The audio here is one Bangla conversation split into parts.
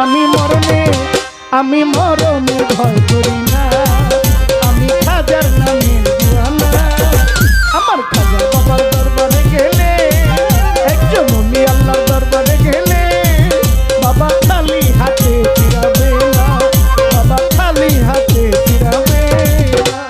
আমি মরণে ভয় করি না, আমি খাজার নামে দিওয়ানা। আমার খাজা বাবার দরবারে গেলে, একজন আমি আল্লাহর দরবারে গেলে, বাবা খালি হাতে ফিরাবে না, বাবা খালি হাতে ফিরাবে না।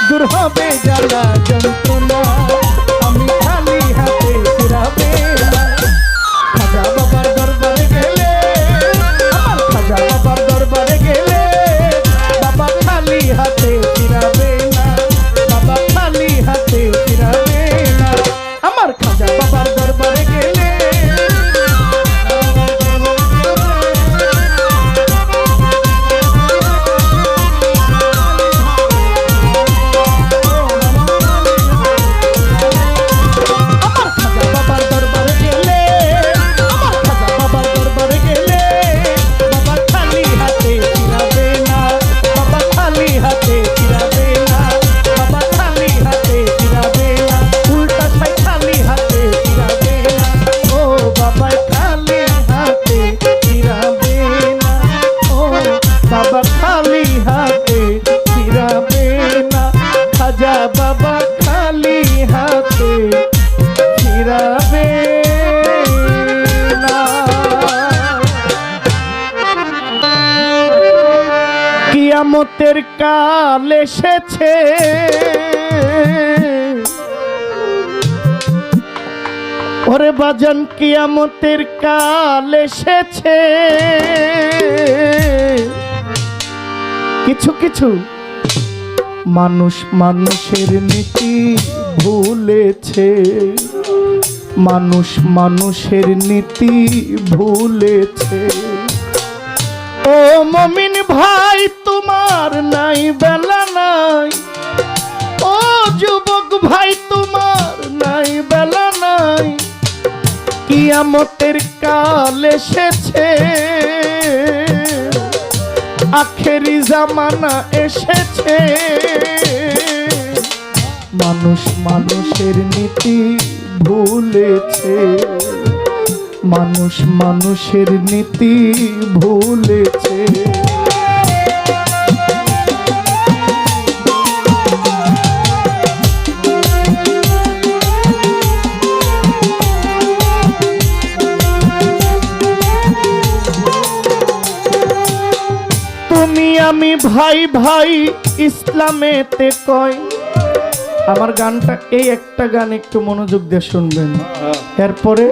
দূর হবে জ্বালা যন্ত্রণা, আমি খালি হাতে ফিরাবে না। খাজা বাবার দরবারে গেলে, আমার খাজা বাবার দরবারে গেলে, বাবা খালি হাতে ফিরাবে না, বাবা খালি হাতে ফিরাবে না। আমার খাজা বাবার দরবারে গেলে, বাবা খালি হাতে ফিরাবে না। কিয়ামতের কাল এসেছে, ওরে বাজান কিয়ামতের কাল এসেছে। কিছু কিছু মানুষ মানুষের নীতি ভুলেছে, মানুষ মানুষের নীতি ভুলেছে। ও মুমিন ভাই তোমার নাই বেলা নাই, ও যুবক ভাই তোমার নাই বেলা নাই। কিয়ামতের কাল এসেছে, আখেরি জামানা এসেছে। মানুষ মানুষের নীতি ভুলেছে, মানুষ মানুষের নীতি ভুলেছে। তুমি আমি ভাই ভাই ইসলামেতে কয়। আমার গানটা এই একটা গান একটু মনোযোগ দিয়ে শুনবেন, এরপরে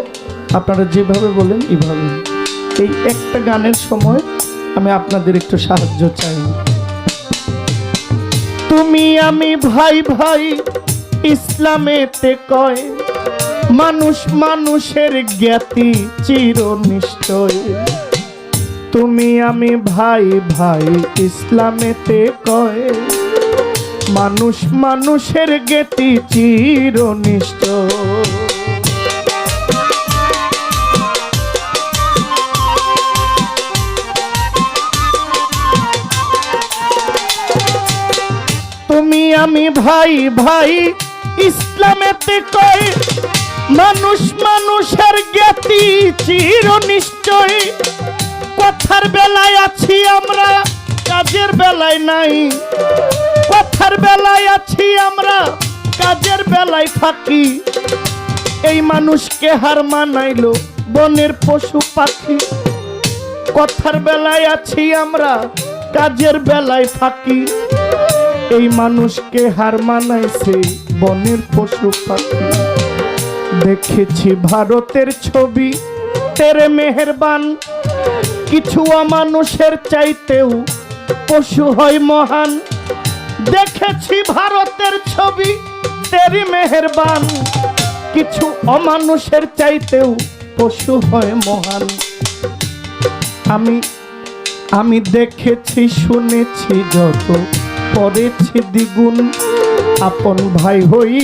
আপনারা যেভাবে বলেন এইভাবে। এই একটা গানের সময় আমি আপনাদের একটু সাহায্য চাই। তুমি আমি ভাই ভাই ইসলামেতে কয়, মানুষ মানুষের জ্ঞাতি চির নিশ্চয়। তুমি আমি ভাই ভাই ইসলামেতে কয়, মানুষ মানুষের জ্ঞাতি চির নিশ্চয়। তুমি আমি ভাই ভাই ইসলামেতে কয়, মানুষ মানুষের জ্ঞাতি চির নিশ্চয়। কথার বেলায় আছি আমরা, কাজের বেলায় নাই। কথার বেলায় আছি আমরা, কাজের বেলায় ফাঁকি। এই মানুষকে হার মানাইলো বনের পশু পাখি। কথার বেলায় আছি আমরা, কাজের বেলায় ফাঁকি। এই মানুষকে হার মানাইছে বনের পশু পাখি। দেখেছি ভারতের ছবি তেরে মেহেরবান, কিছু অমানুষের চাইতেও পশু হয় মহান। দেখেছি ভারতের ছবি তেরি মেহেরবান, কিছু অমানুষের চাইতেও পশু হয় মহান। আমি দেখেছি শুনেছি যত, পড়েছি দ্বিগুণ আপন ভাই হই।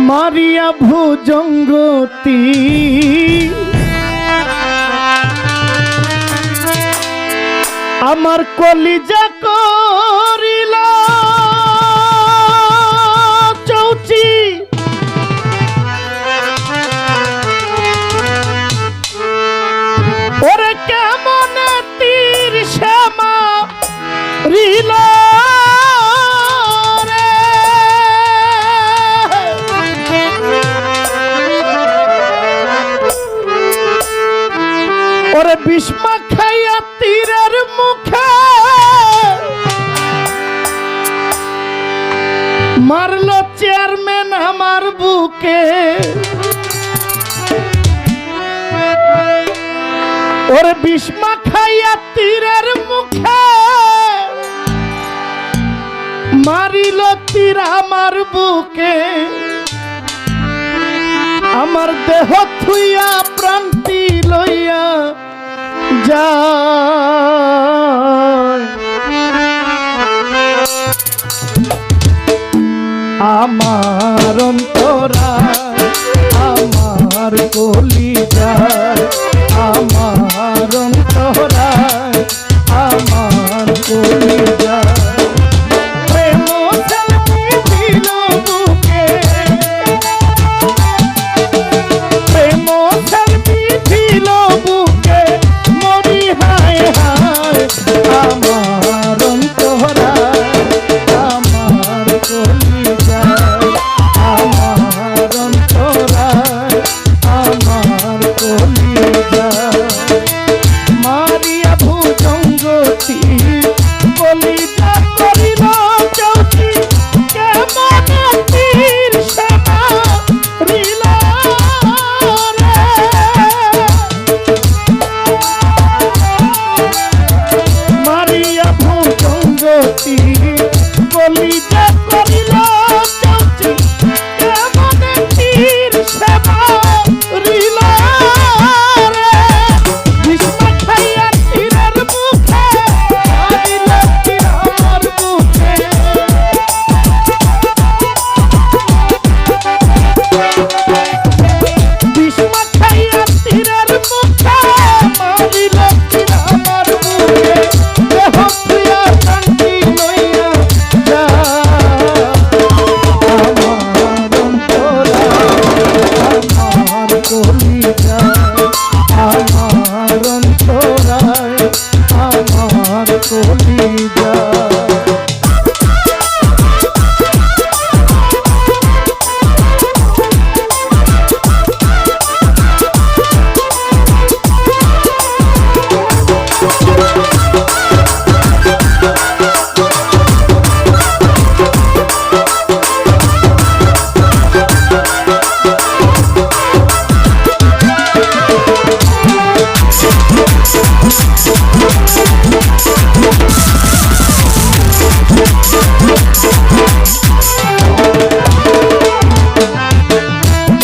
মারিয়া ভুজঙ্গতি আমার কলিজা করিল চৌচি। ওরে কেমন তীর শ্যামা রিল রে। ওরে বিস্মা খাইয়া তীরের মুখে মারলো চেয়ারম্যান আমার বুকে। ওরে বিস্মা খাইয়া তীরের মুখে মারিল তীর আমার বুকে। আমার দেহ থুইয়া প্রান্তি লইয়া যায়। আমার অন্তরা আমার কলিজা, আমার অন্তরা আমার কলিজা। প্রেম জলমি দিল বুকে, প্রেম জলমি দিল বুকে। মরি হায় হায় আমার অন্তরা আমার কলিজা, আমার অন্তরা আমার কলিজা। মারিয়া ভুজঙ্গতি কলিজা করিল চৌকি, কেমন তীর শ্যামা রিল রে। মারিয়া ভুজঙ্গতি কলিজা করিল চৌকি, কেমন তীর শ্যামা রিল রে। বিস্মা খাইয়া তীরের মুখে মারিল তীর আমার বুকে। বিস্মা খাইয়া তীরের মুখে মারিল তীর আমার বুকে। দেহ প্রিয়া শান্তি লইয়া যায়। আমার অন্তরা আমার কলিজা, আমার অন্তরায় আমার কলিজা।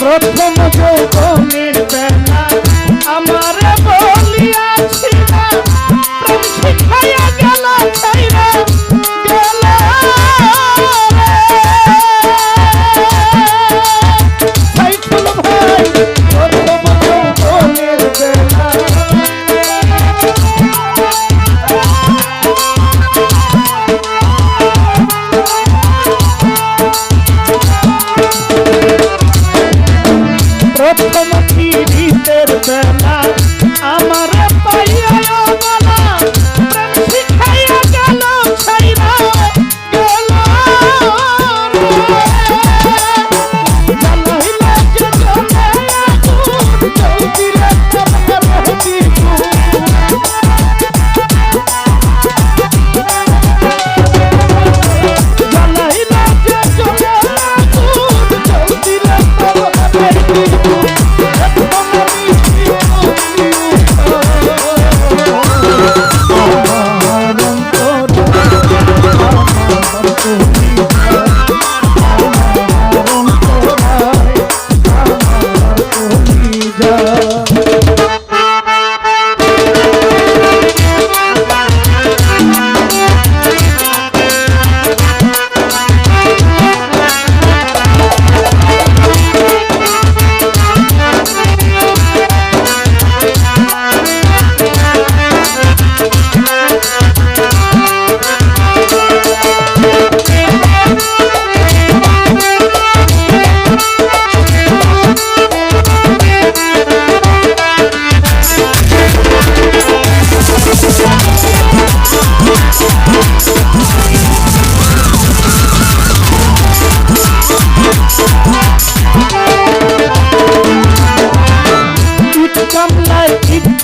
প্রথম যৌবনের বেলা আমারে বলিয়াছিল, প্রেম শিখাইয়া গেল ছাইরা গেল রে। সাইফুল ভাই প্রথম যৌবনের বেলা প্রথম রাতের বেলা আমার পাইয়া মালা প্রেম শিখাইয়া গেল ছাইরা গেল জ্বালাইলা যে জ্বলে আগুন চৌকিরে তবে দিগুন জ্বালাইলা যে জ্বলে আগুন চৌকিরে তবে দিগুন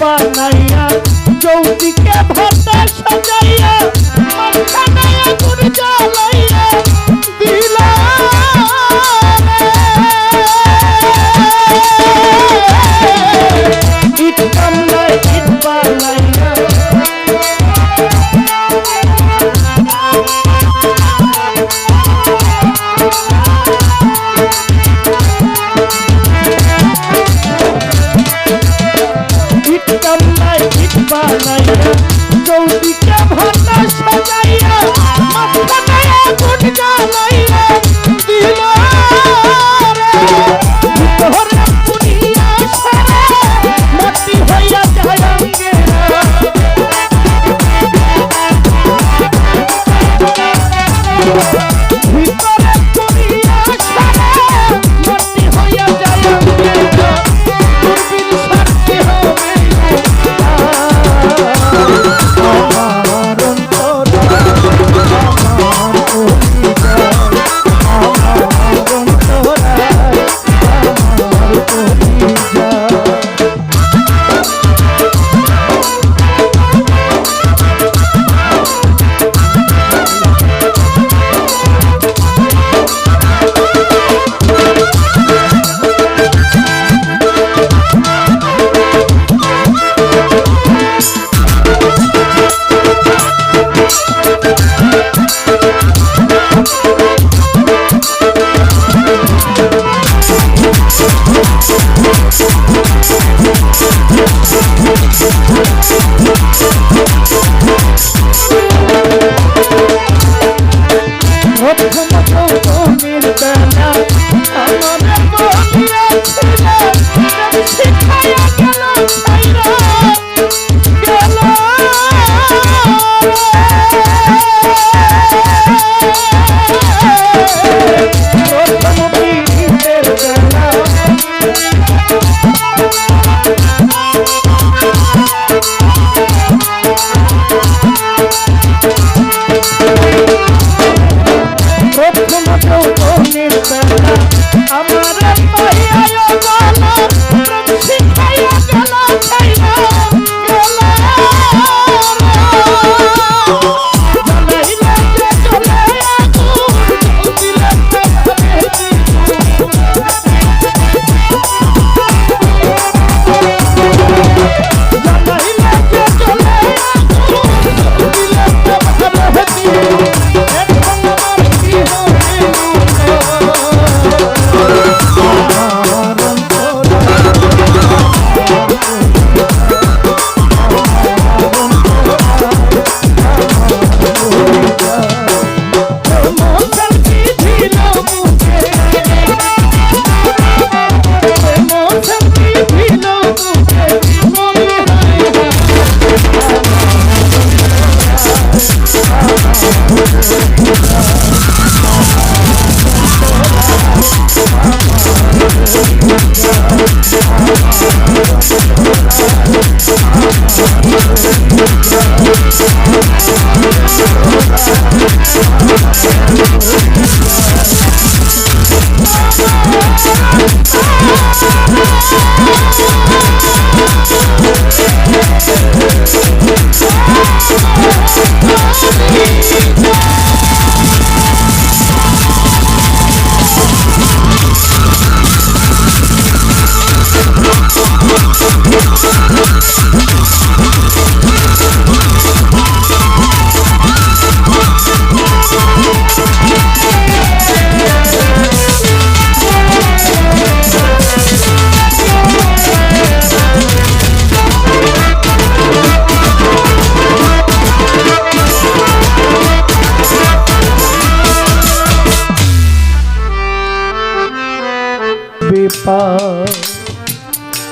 বানাইয়া চৌদিকে ভাতা সাজাইয়া মাঝখানে আগুন জ্বালাইয়া দিলা ইট কামলায় ইট বানাইয়া ইট কামলায়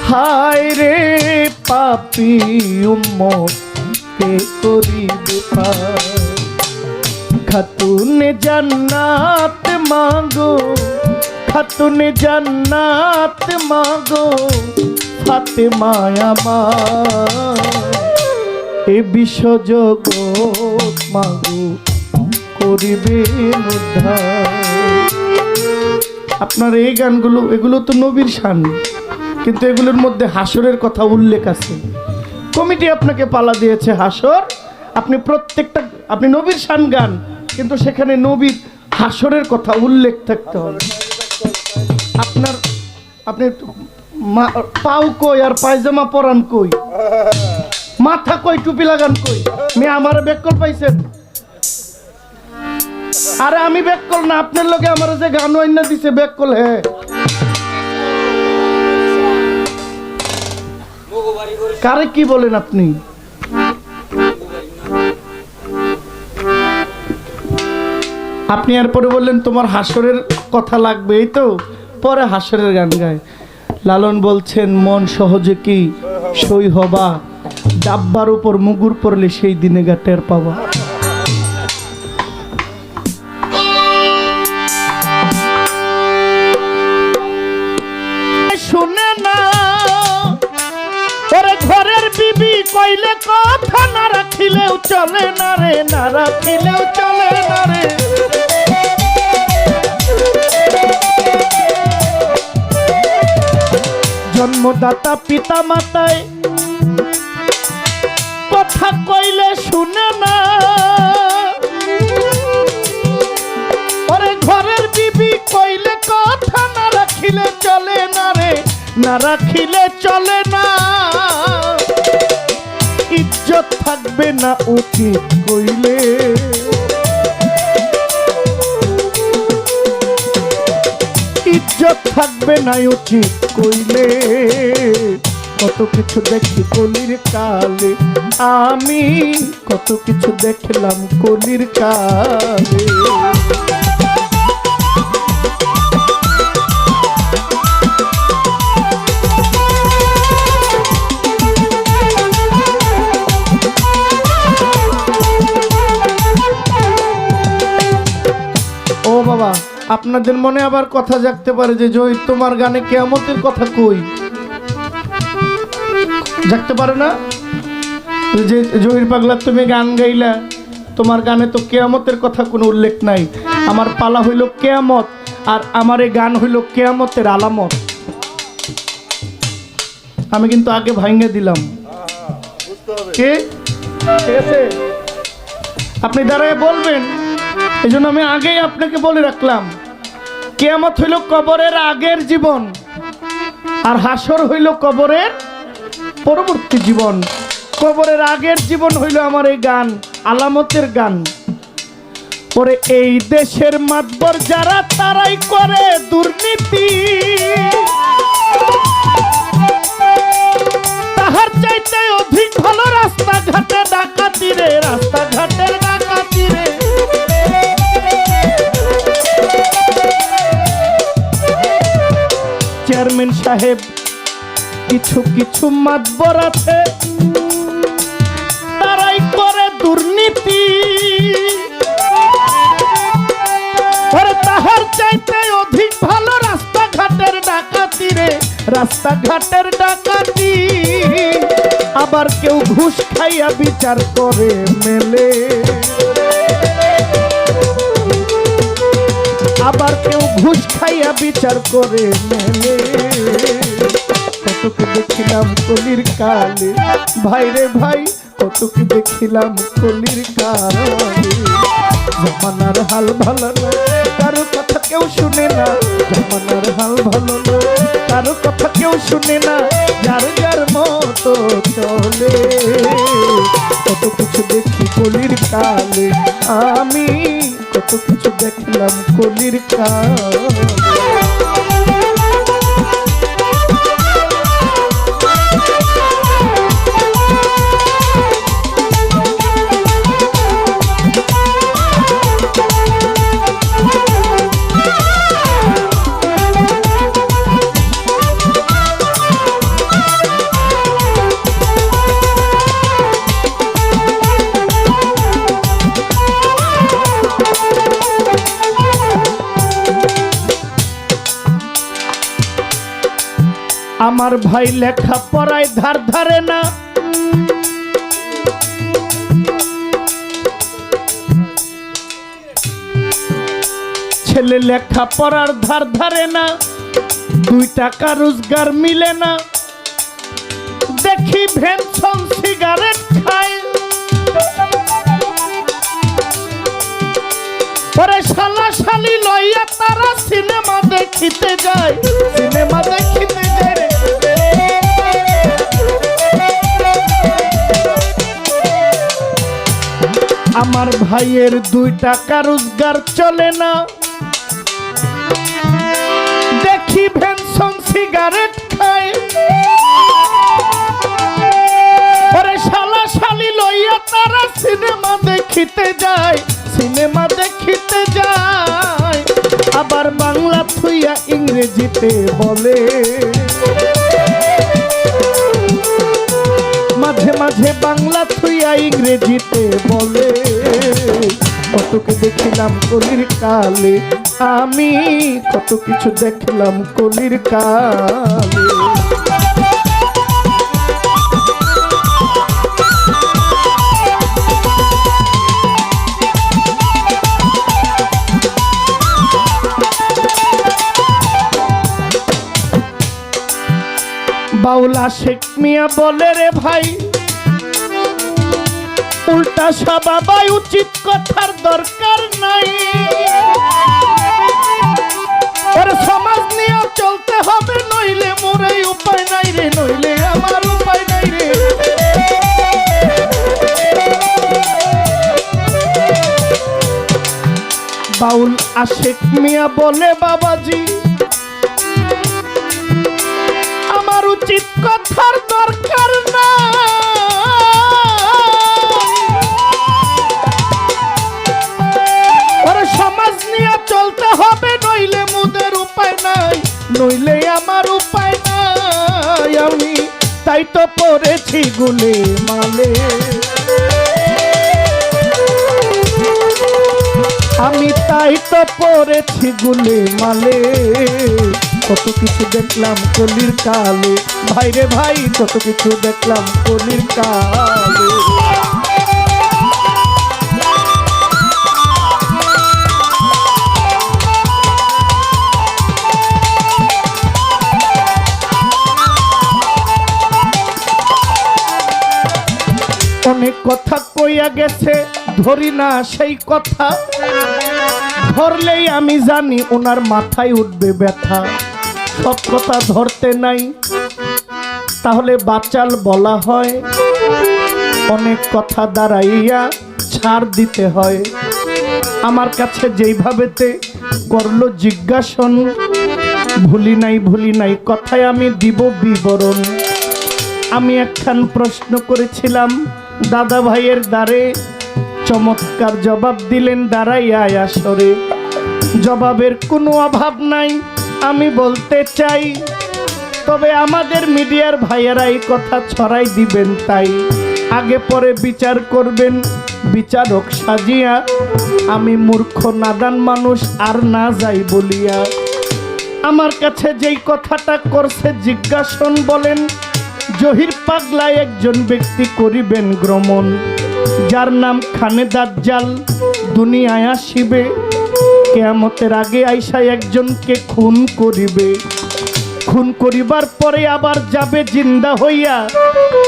হায় রে পাপি উম্মত কে করিবে পার খাতুন জান্নাত মাগো খাতুন জান্নাত মাগো ফাতেমা আমার এ বিশ্বজগৎ মাগো করিবে উদ্ধার। আপনার এই গানগুলো এগুলো তো নবীর শান, কিন্তু এগুলোর মধ্যে হাসরের কথা উল্লেখ আছে। কমিটি আপনাকে পালা দিয়েছে হাসর, আপনি প্রত্যেকটা আপনি নবীর শান গান, কিন্তু সেখানে নবীর হাসরের কথা উল্লেখ থাকতে হবে। আপনার আপনি পাও কই আর পায়জামা পরান কই, মাথা কই, টুপি লাগান কই? মেয়ে আমার বেকল পাইছেন? আরে আমি বেকল না, আপনার লগে আমার যে গান আইনা দিছে বেকল। হ্যাঁ কারে কি বলেন আপনি? আপনি এরপরে বললেন তোমার হাসরের কথা লাগবে, এই তো পরে হাসরের গান গায়। লালন বলছেন মন সহজে কি সই হবা, ডাব্বার উপর মুগুর পড়লে সেই দিনে গা টের পাবা। শুনে না ওরে ঘরের বিবি কইলে কথা না রাখিলেও চলে না রে, না রাখিলেও চলে না রে। জন্মদাতা পিতা মাতায় কথা কইলে শুনে না, ওরে ঘরের বিবি কইলে কথা না রাখিলে চলে না রে, না রাখিলে চলে না। ইজ্জত থাকবে না উচিত কইলে, ইজ্জত থাকবে না উচিত কইলে। কত কিছু দেখি কলির কালে, আমি কত কিছু দেখলাম কলির কালে। ও বাবা, আপনাদের মনে আবার কথা জাগতে পারে যে জহির তোমার গানে কিয়ামতের কথা কই? জাগতে পারে না যে জহির পাগলা তুমি গান গাইলা, তোমার গানে তো কিয়ামতের কথা কোনো উল্লেখ নাই। আমার পালা হইল কিয়ামত, আর আমার এই গান হইল কিয়ামতের আলামত। আমি কিন্তু আগে ভাঙে দিলাম, কে ঠিক আছে? আপনি দাঁড়ায় বলবেন, এই জন্য আমি আগেই আপনাকে বলে রাখলাম, কিয়ামত হইল কবরের আগের জীবন, আর হাসর হইল কবরের পরবর্তী জীবন। কবরের আগের জীবন হইল আমার এই গান, আলামতের গান। পরে এই দেশের মাতবর যারা তারাই করে দুর্নীতি, তাহার চাইতে অধিক ভালো রাস্তাঘাটে ডাকাতি রে, রাস্তাঘাটের ডাকাতি রে। চেয়ারম্যান সাহেব কিছু কিছু মাতবর আছে, তারাই করে দুর্নীতি, তাহার চাইতে অধিক ভালো রাস্তাঘাটের ডাকাতি রে, রাস্তাঘাটের ডাকাতি। আবার কেউ ঘুষ খাইয়া বিচার করে মেলে, আবার কেউ ঘুষ খাইয়া বিচার করে মেলে। কতকে দেখিলাম কলির কালে, ভাই রে ভাই কতকে দেখিলাম কলির কালে। জমানার হাল ভালো না, কারো কথা কেউ শুনে না। জমানার হাল ভালো না, কারো কথা কেউ শুনে না। যার যার মতো চলে, কত কিছু দেখি কলির কালে। আমি কত কিছু দেখলাম কলির কালে। আমার ভাই লেখা পড়ায় ধার ধারে না, ছেলে লেখা পড়ার ধার ধারে না, 2 টাকা রোজগার মিলে না। দেখি ভেনসন সিগারেট খায়, পরে শালা শালি লইয়া তারা সিনেমা দেখিতে যায়, সিনেমা দেখিতে যায় রে। আমার ভাইয়ের 2 টাকা রোজগার চলে না, দেখি ভেনসন সিগারেট খায়, পরে শালা শালি লইয়া তারা সিনেমা দেখিতে যায়, সিনেমা দেখিতে যায়। আবার বাংলা থুইয়া ইংরেজিতে বলে, মাঝে মাঝে বাংলা থুইয়া ইংরেজিতে বলে। কতকে দেখিলাম কলির কালে, আমি কত কিছু দেখলাম কলির কালে। বাউলা শেখ মিয়া বলে রে ভাই, উল্টা সবাই উচিত কথার দরকার নাই। ওর সমাজ নিয়ে চলতে হবে, নইলে মোরে উপায় নাই রে, নইলে আমার উপায় নাই রে। বাউল আশেক মিয়া বলে বাবাজি, আমার উচিত কথার দরকার না। ওরে সমাজ নিয়ে চলতে হবে, নইলে মুদের উপায় নাই, নইলে আমার উপায় নাই। আমি তাই তো পড়েছি গুলে মালে, আমি তাই তো পড়েছি গুলে মালে। কত কিছু দেখলাম কলির কালে, ভাই রে ভাই কত কিছু দেখলাম কলির কালে। অনেক কথা কইয়া গেছে, ধরি না সেই কথা, ধরলেই আমি জানি ওনার মাথায় উঠবে ব্যথা। সব কথা ধরতে নাই, তাহলে বাচাল বলা হয়। অনেক কথা দাঁড়াইয়া ছাড় দিতে হয়। আমার কাছে যেইভাবেতে করলো জিজ্ঞাসন, ভুলি নাই কথায় আমি দিব বিবরণ। আমি একখান প্রশ্ন করেছিলাম দাদা ভাইয়ের দ্বারে, চমৎকার জবাব দিলেন দাঁড়াইয়া আসরে। জবাবের কোনো অভাব নাই আমি বলতে চাই, তবে আমাদের মিডিয়ার ভাইয়েরা এই কথা ছড়াই দিবেন, তাই আগে পরে বিচার করবেন বিচারক সাজিয়া। আমি মূর্খ নাদান মানুষ আর না যাই বলিয়া। আমার কাছে যেই কথাটা করছে জিজ্ঞাসন, বলেন জহির পাগলায় একজন ব্যক্তি করিবেন গ্রমণ, যার নাম খানে দাজ্জাল দুনিয়ায় আসিবে, কিয়ামতের আগে আইসা একজনকে খুন করিবে। খুন করিবার পরে আবার যাবে জিন্দা হইয়া,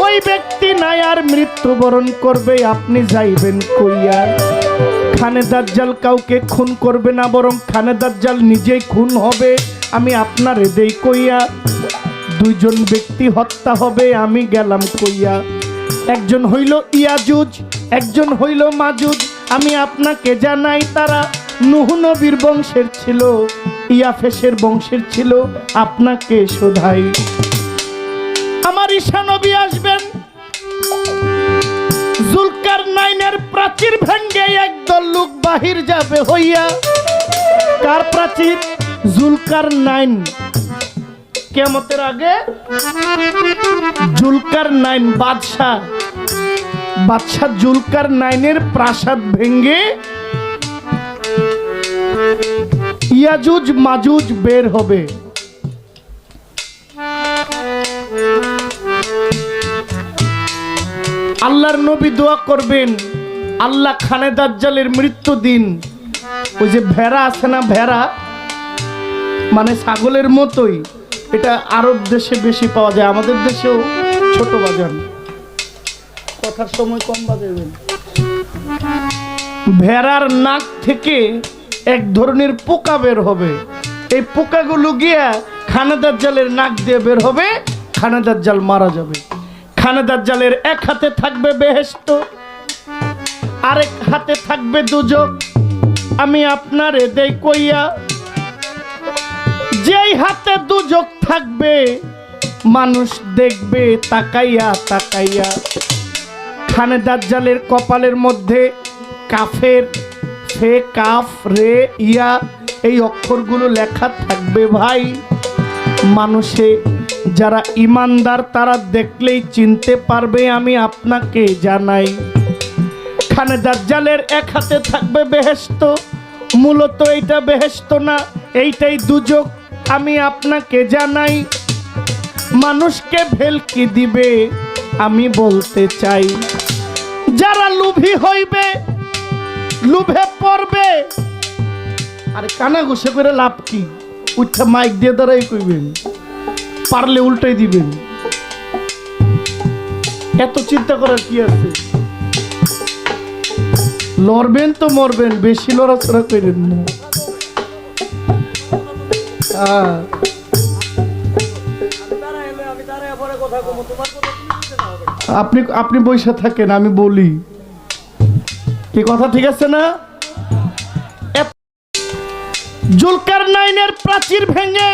ওই ব্যক্তি নাই আর মৃত্যুবরণ করবে, আপনি যাইবেন কইয়া? খানে দাজ্জাল কাউকে খুন করবে না, বরং খানে দাজ্জাল নিজেই খুন হবে, আমি আপনারে দেই কইয়া। দুইজন ব্যক্তি হত্যা হবে, আমি গেলাম কইয়া। একজন হইল ইয়াজুজ, একজন হইল মাজুজ, আমি আপনাকে জানাই তারা নূহ নবীর বংশের ছিল, ইয়াফেসের বংশের ছিল, আপনাকে শোধাই। আমার ঈসা নবী আসবেন, জুলকারনাইনের প্রাচীর ভেঙ্গে একদল লোক বাহির যাবে হইয়া। কার প্রাচীর? জুলকারনাইন। কিয়ামতের আগে জুলকারনাইন বাদশা জুলকারনাইনের প্রাসাদ ভেঙ্গে ইয়াজুজ মাজুজ বের হবে। আল্লাহর নবী দোয়া করবেন, আল্লাহ খানে দাজ্জালের মৃত্যু দিন, ওই যে ভেড়া আছে না, ভেড়া মানে ছাগলের মতোই, এটা আরব দেশে বেশি পাওয়া যায়, আমাদের দেশেও ছোট বাজান, কথার সময় কম বাজাবেন। ভেড়ার নাক থেকে এক ধরনের পোকা বের হবে, এই পোকাগুলো গিয়া খানে দাজ্জালের নাক দিয়ে বের হবে, খানে দাজ্জাল মারা যাবে। খানে দাজ্জালের এক হাতে থাকবে বেহেশত, আরেক হাতে থাকবে দুজক, আমি আপনারে দেই কইয়া। যেই হাতে দুজক থাকবে মানুষ দেখবে তাকাইয়া তাকাইয়া। খানে দাজ্জালের কপালের মধ্যে কাফের, ফে কাফ রে ইয়া এই অক্ষরগুলো লেখা থাকবে ভাই। মানুষে যারা ইমানদার তারা দেখলেই চিনতে পারবে, আমি আপনাকে জানাই। খানে দাজ্জালের এক হাতে থাকবে বেহেশত, মূলত এইটা বেহেশত না, এইটাই দুজক, আমি আপনাকে জানাই। মানুষকে ভেলকি দিবে আমি বলতে চাই, যারা লোভী হইবে লোভে পড়বে। আরে কানা ঘুষে করে লাভ কি, উঠা মাইক দিয়ে দাঁড়াই কইবেন, পারলে উল্টাই দিবেন, এত চিন্তা করার কি আছে? লড়বেন তো মরবেন, বেশি লড়াচড়া করেন না। আপনি বসে থাকেন, আমি বলি কি কথা, ঠিক আছে না? জুলকারনাইনের প্রাচীর ভেঙে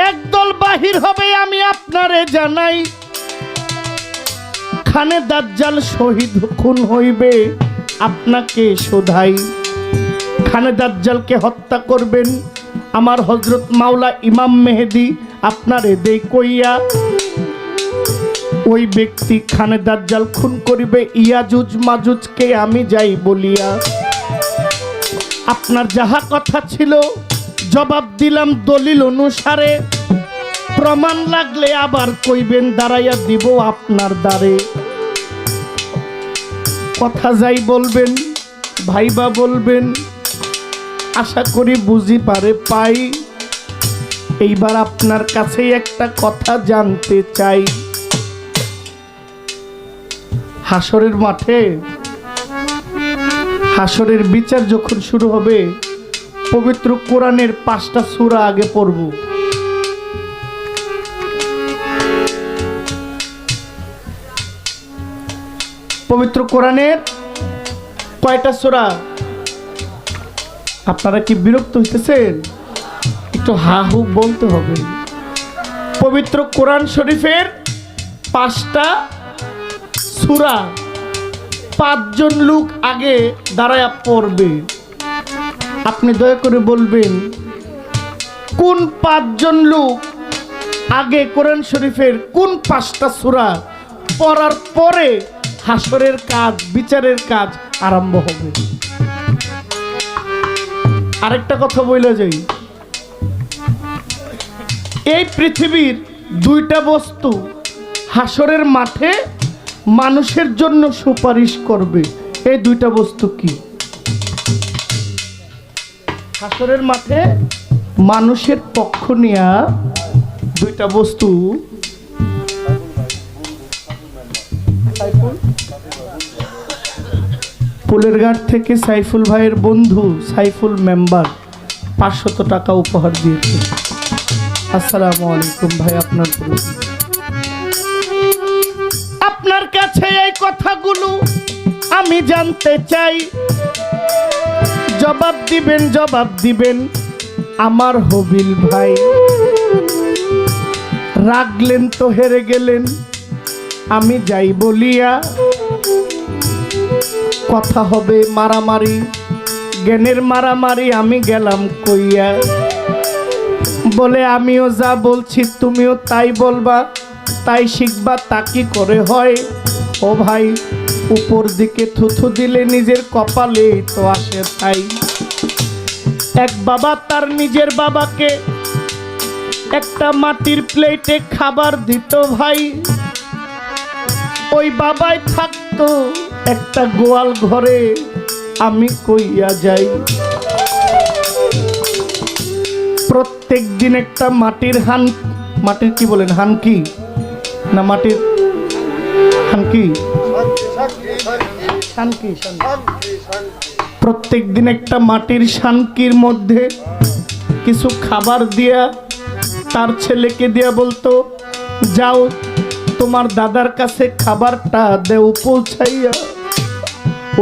একদল বাহির হবে, আমি আপনারে জানাই। খানে দাজ্জাল শহীদ খুন হইবে, আপনাকে শোধাই। খানে দাজ্জালকে হত্যা করবেন আমার হযরত মাওলা ইমাম মেহেদী, আপনারে দেই কইয়া। ওই ব্যক্তি খানে দাজ্জাল খুন করিবে ইয়াজুজ মাজুজকে, আমি যাই বলিয়া। আপনার যাহা কথা ছিল জবাব দিলাম দলিল অনুসারে, প্রমাণ লাগলে আবার কইবেন, দাঁড়াইয়া দিব আপনার দ্বারে। কথা যাই বলবেন ভাইবা বলবেন, আশা করি বুঝি পারে পাই। এইবার আপনার কাছে একটা কথা জানতে চাই, হাসরের মাঠে হাসরের বিচার যখন শুরু হবে, পবিত্র কোরআনের 5টা সূরা আগে পড়ব। পবিত্র কোরআনের কয়টা সূরা? আপনারা কি বিরক্ত হইতেছেন? একটু হা হু বলতে হবে। পবিত্র কোরআন শরীফের 5টা সূরা 5 জন লোক আগে দাঁড়ায়া পড়বে। আপনি দয়া করে বলবেন কোন 5 জন লোক আগে কোরআন শরীফের কোন 5টা সূরা পড়ার পরে হাসরের কাজ, বিচারের কাজ আরম্ভ হবে। আরেকটা কথা বলে যাই, এই পৃথিবীর 2টা বস্তু হাসরের মাঠে মানুষের জন্য সুপারিশ করবে। এই 2টা বস্তু কি? হাসরের মাঠে মানুষের পক্ষ নিয়ে দুইটা বস্তু পুলের ঘাট থেকে সাইফুল ভাইয়ের বন্ধু সাইফুল মেম্বার 500 টাকা উপহার দিয়েছে। আসসালামু আলাইকুম ভাই, আপনার আপনার কাছে এই কথাগুলো আমি জানতে চাই, জবাব দিবেন আমার হবিল ভাই। রাগলেন তো হেরে গেলেন, আমি যাই বলিয়া কথা হবে মারামারি, জ্ঞানের মারামারি আমি গেলাম কইয়া। বলে আমিও যা বলছি তুমিও তাই বলবা, তাই শিখবা, তা কি করে হয়? ও ভাই, উপর দিকে থুথু দিলে নিজের কপালে তো আসে তাই। এক বাবা তার নিজের বাবাকে একটা মাটির প্লেটে খাবার দিত ভাই। ওই বাবাই থাকতো একটা গোয়াল ঘরে, আমি কইয়া যাই। প্রত্যেক দিন একটা মাটির মাটির কি বলেন, হানকি না মাটির হানকি, প্রত্যেক দিন একটা মাটির শানকির মধ্যে কিছু খাবার দিয়া তার ছেলেকে দিয়া বলতো, যাও তোমার দাদার কাছে খাবারটা দেও পৌঁছাইয়া।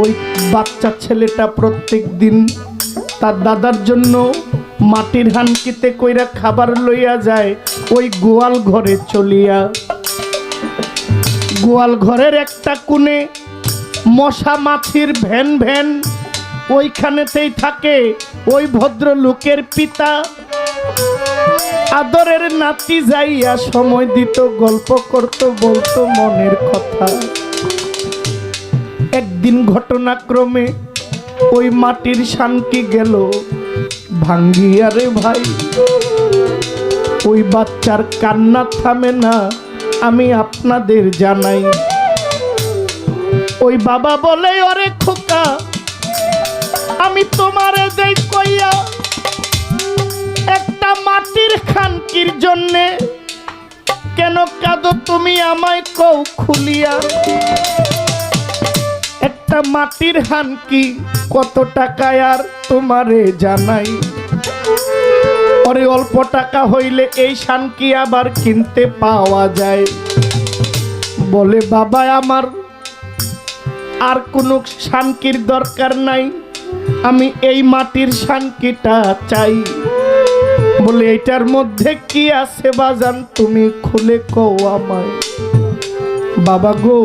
ওই বাচ্চা ছেলেটা প্রত্যেক দিন তার দাদার জন্য মাটির হানকিতে কইরা খাবার লইয়া যায় ওই গোয়াল ঘরে চলিয়া। গোয়াল ঘরের একটা কোণে মশা মাছির ভ্যান ভ্যান, ওইখানেতেই থাকে ওই ভদ্রলোকের পিতা। আদরের নাতি যাইয়া সময় দিত, গল্প করত, বলতো মনের কথা। একদিন ঘটনাক্রমে ওই মাটির শানকি গেল ভাঙ্গিয়া রে ভাই। ওই বাচ্চার কান্না থামে না, আমি আপনাদের জানাই। ওই বাবা বলে, ওরে খোকা, আমি তোমারে দেই কইয়া একটা মাটির খানকির জন্যে কেন কাঁদো তুমি আমায় কও খুলিয়া। একটা মাটির হানকি কত টাকায় আর তোমারে জানাই। পরে অল্প টাকা হইলে এই শানকি আবার কিনতে পাওয়া যায়। বলে বাবা, আমার আর কোনো শানকির দরকার নাই, আমি এই মাটির শানকিটা চাই। বলে এটার মধ্যে কি আছে বাজান, তুমি খুলে কও আমায়। বাবা গো,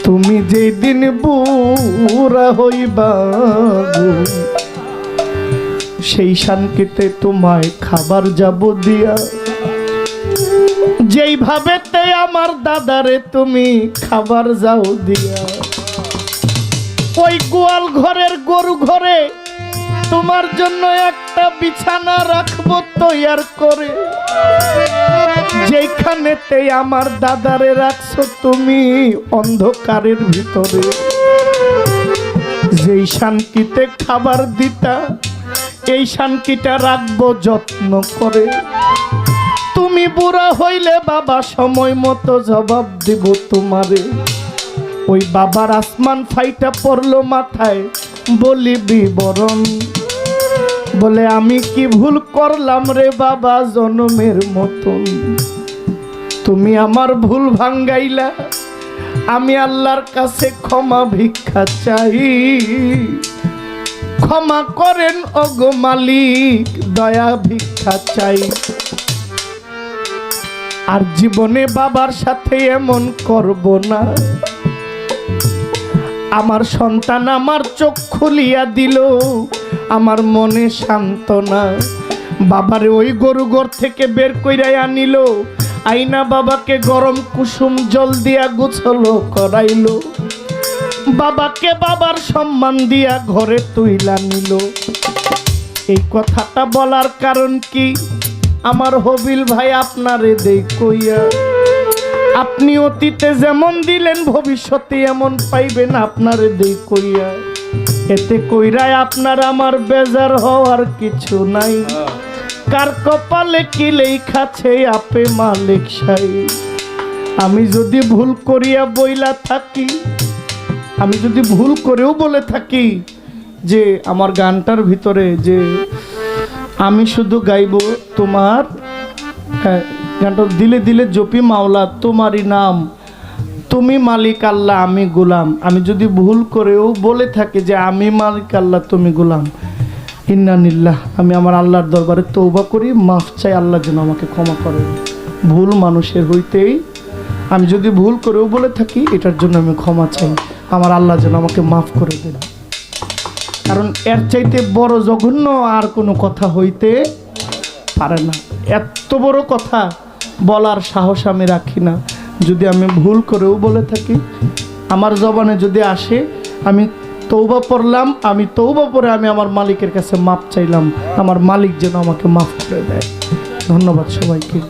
তুমি যেদিন বুড়া হইবা গো, সেই শানকিতে তোমায় খাবার যাব দিয়া। যেইভাবে তে আমার দাদারে তুমি খাবার যাও দিয়া, ওই গোয়াল ঘরের গরু ঘরে তোমার জন্য একটা বিছানা রাখবো তৈয়ার করে। যেখানেতে আমার দাদারে রাখছো তুমি অন্ধকারের ভিতরে, যেই শানকিতে খাবার দিতা এই শানকিটা রাখবো যত্ন করে। তুমি বুড়া হইলে বাবা সময় মতো জবাব দিব তোমারে। ওই বাবার আসমান ফাইটা পড়লো মাথায়, বলি বিবরণ। বলে আমি কি ভুল করলাম রে বাবা জনমের মতন, তুমি আমার ভুল ভাঙ্গাইলা। আমি আল্লাহর কাছে ক্ষমা ভিক্ষা চাই, ক্ষমা করেন ওগো মালিক, দয়া ভিক্ষা চাই। আর জীবনে বাবার সাথে এমন করব না। আমার সন্তান আমার চোখ খুলিয়া দিল, আমার মনে সান্ত্বনা। বাবারে ওই গরু ঘর থেকে বের কইরাই আনিল, আইনা বাবাকে গরম কুসুম জল দিয়া গোসল করাইল। বাবাকে বাবার সম্মান দিয়া ঘরে তুইলা নিল। এই কথাটা বলার কারণ কি, আমার হবিল ভাই আপনারে দেই কইয়া, আপনি অতীতে যেমন দিলেন ভবিষ্যতে এমন পাইবেন আপনারে দেই কইয়া। এতে কইরায় আপনার আমার বেজার হওয়ার কিছু নাই। কার কপালে কি লেখাছে আপে মালিক সাহেব। আমি যদি ভুল করিয়া বইলা থাকি, আমি যদি ভুল করেও বলে থাকি যে আমার গানটার ভিতরে যে আমি শুধু গাইব তোমার গানটা দিলে দিলে জপি মাওলা তোমারই নাম, তুমি মালিক আল্লাহ আমি গোলাম, আমি যদি ভুল করেও বলে থাকি যে আমি মালিক আল্লাহ তুমি গোলাম, ইন্নানিল্লাহ, আমি আমার আল্লাহর দরবারে তওবা করি, মাফ চাই, আল্লাহ যেন আমাকে ক্ষমা করেন। ভুল মানুষের হইতেই, আমি যদি ভুল করেও বলে থাকি এটার জন্য আমি ক্ষমা চাই, আমার আল্লাহ যেন আমাকে মাফ করে দেন। কারণ এর চাইতে বড় জঘন্য আর কোনো কথা হইতে পারে না। এত বড় কথা বলার সাহস আমি রাখি না। যদি আমি ভুল করেও বলে থাকি, আমার জবানে যদি আসে আমি তওবা পড়লাম, আমি তওবা পড়ে আমি আমার মালিকের কাছে মাফ চাইলাম, আমার মালিক যেন আমাকে মাফ করে দেয়। ধন্যবাদ সবাইকে।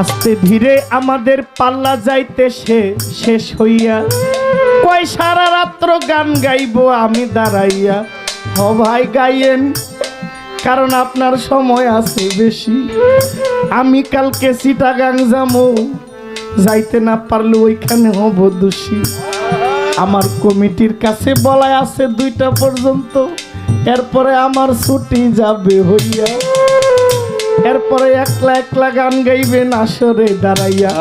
আস্তে ধীরে আমাদের পাল্লা যাইতে শেষ হইয়া, কয় সারা রাত্র গান গাইব আমি দাঁড়াইয়া। হ ভাই গাইয়েন, কারণ আপনার সময় আছে বেশি। আমি কালকে চিটাগাং যামু, যাইতে না পারলে ওইখানে হব দোষী। আমার কমিটির কাছে বলা আছে 2টা পর্যন্ত, এরপরে আমার ছুটি যাবে হইয়া। এরপরে একলা একলা গান গাইবেন আসরে দাঁড়াইয়া।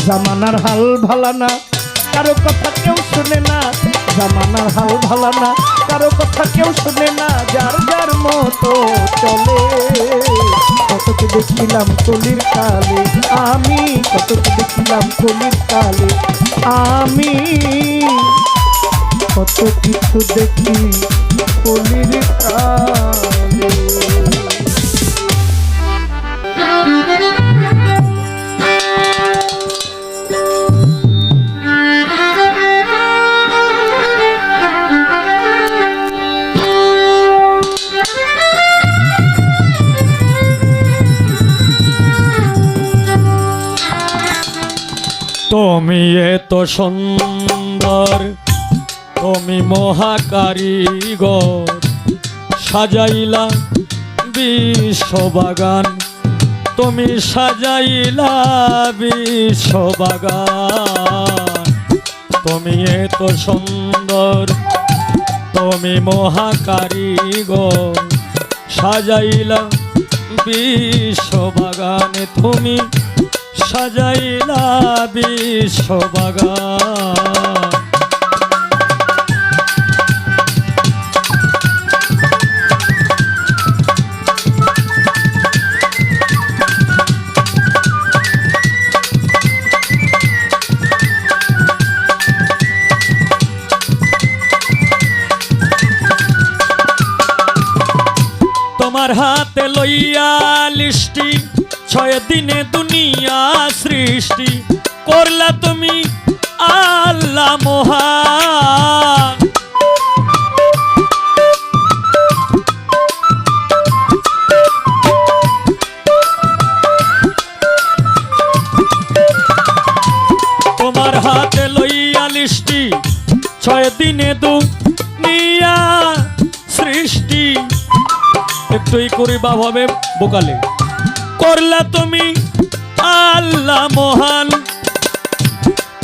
জামানার হাল ভালা না, কারো কথা কেউ শুনে না। জামানার হাল ভালা না, কারো কথা কেউ শুনে না। যার যার মতো চলে। কতকে দেখিলাম কলির কালে আমি, কতকে দেখিলাম কলির কালে আমি, কত কিছু দেখি কলির কালে। তুমি এত সুন্দর, তুমি মহাকারিগর, সাজাইলা বিশ্ববাগান, তুমি সাজাইলা বিশ্ববাগান। তুমি এত সুন্দর, তুমি মহাকারিগর, সাজাইলা বিশ্ববাগানে, তুমি সাজাইলা বিশ্ববাগান। তোমার হাতে লইয়া লিষ্টি, 6 দিনে দুনিয়া সৃষ্টি করলা তুমি আল্লাহ মহান। তোমার হাতে লইয়া লিষ্টি, 6 দিনে দুনিয়া সৃষ্টি। একটুই করি ভাবে বোকালে, করলা তুমি আল্লাহ মহান।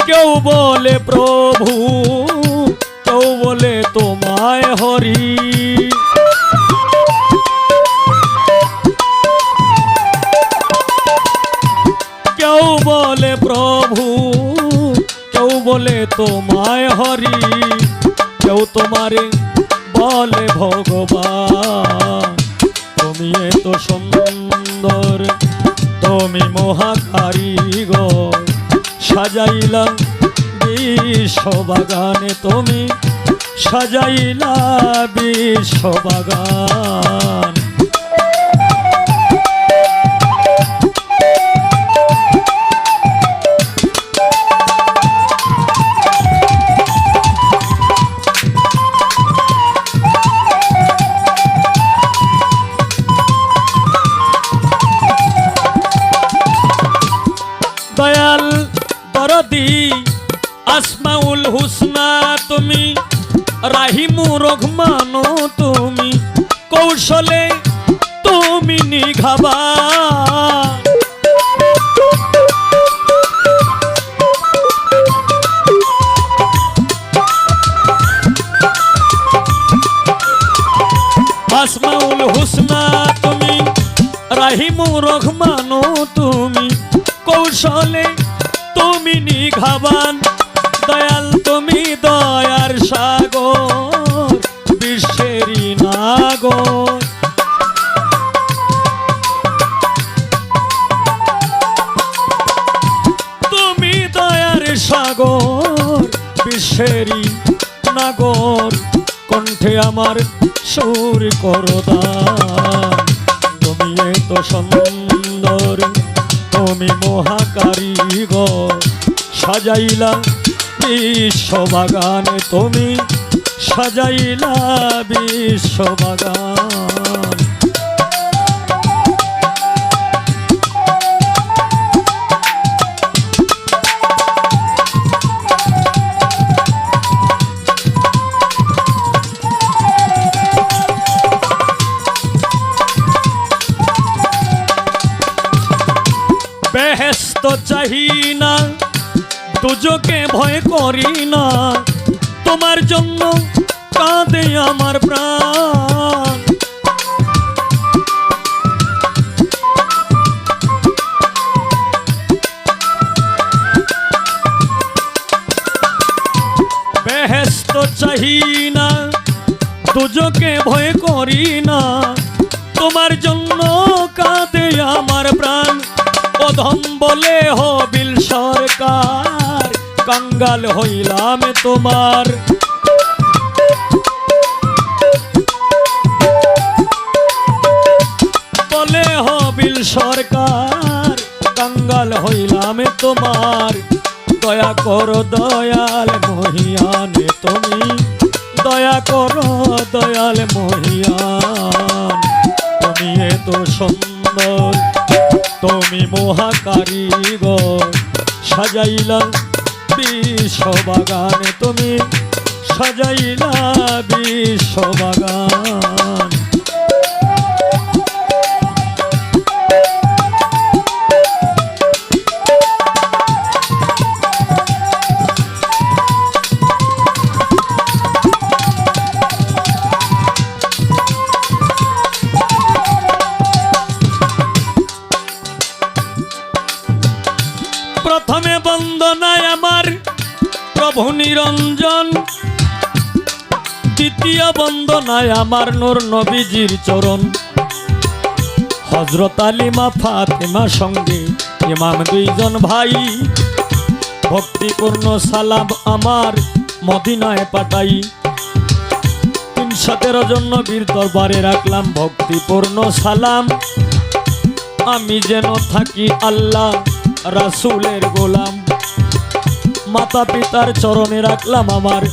কেউ বলে প্রভু, কেউ বলে তোমায় হরি। কেউ বলে প্রভু, কেউ বলে তোমায় হরি, কেউ তোমারে বলে ভগবান। তুমি এত সুন্দর, তুমি মহাকারিগর, সাজাইলা বিশ্ববাগানে, তুমি সাজাইলা বিশ্ববাগান। দয়াল আসমাউল হুসনা তুমি, রাহিমু রহমানও তুমি, কৌশলে তুমি নিঘাবান। আসমাউল হুসনা তুমি, রাহিমু রহমানও তুমি, কৌশলে তুমি নিঘাবান। দয়াল তুমি দয়ার সাগর, বিশ্বেরই নাগর। তুমি দয়ার সাগর, বিশ্বেরই নাগর। কণ্ঠে আমার সুর করো দান। তুমি এত সুন্দর, তুমি মহাকারিগর। সাজাইলা বিশ্ববাগানে তুমি, সাজাইলা বিশ্ববাগান। বেহেশত চাহি না, দুজকে ভয় করি না, তোমার জন্য কাঁদে আমার প্রাণ। বেহেশত চাহি না, দুজকে ভয় করি না, তোমার জন্য কাঁদে আমার প্রাণ। অধম বলে হবিল সরকার, কাঙ্গাল হইলাম তোমার। বলে হবিল সরকার, কাঙ্গাল হইলাম তোমার। দয়া করো দয়াল মহিয়ানে তুমি, দয়া করো দয়াল মহিয়ান। তুমি এত সুন্দর, তুমি মহাকারিগর। সাজাইলা বিশ্ববাগানে তুমি, সাজাইলা বিশ্ববাগান। প্রথমে বন্দনায় আমার প্রভু নিরঞ্জন, দ্বিতীয় বন্দনায় আমার নূর নবীজির চরণ। হযরত আলিমা ফাতেমা সঙ্গে ইমাম দুইজন ভাই, ভক্তিপূর্ণ সালাম আমার মদিনায় পাঠাই। 313 জন নবীর দরবারে রাখলাম ভক্তিপূর্ণ সালাম। আমি যেন থাকি আল্লাহ রাসূলের গোলাম। মাতা পিতার চরণে রাখলাম আমার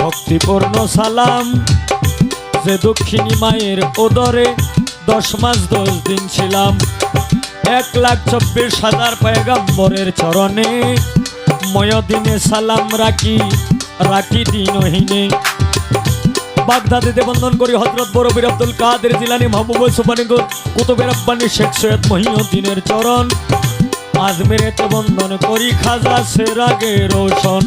ভক্তিপূর্ণ সালাম। যে দক্ষিণী মায়ের উদরে 10 মাস 10 দিন ছিলাম। 1,24,000 পয়গম্বরের চরণে ময়দিনে সালাম রাখি, রাখি দিনহীনে। বাগদাদেতে বন্দন করি হযরত বরবীর আব্দুল কাদের জিলানী, মাহবুব সুবহানীগর কুতুবে রাব্বানী শেখ সৈয়দ মহিউদ্দিনের চরণ। আজমেরেতে বন্দন করি খাজা সেরাগে রোশন।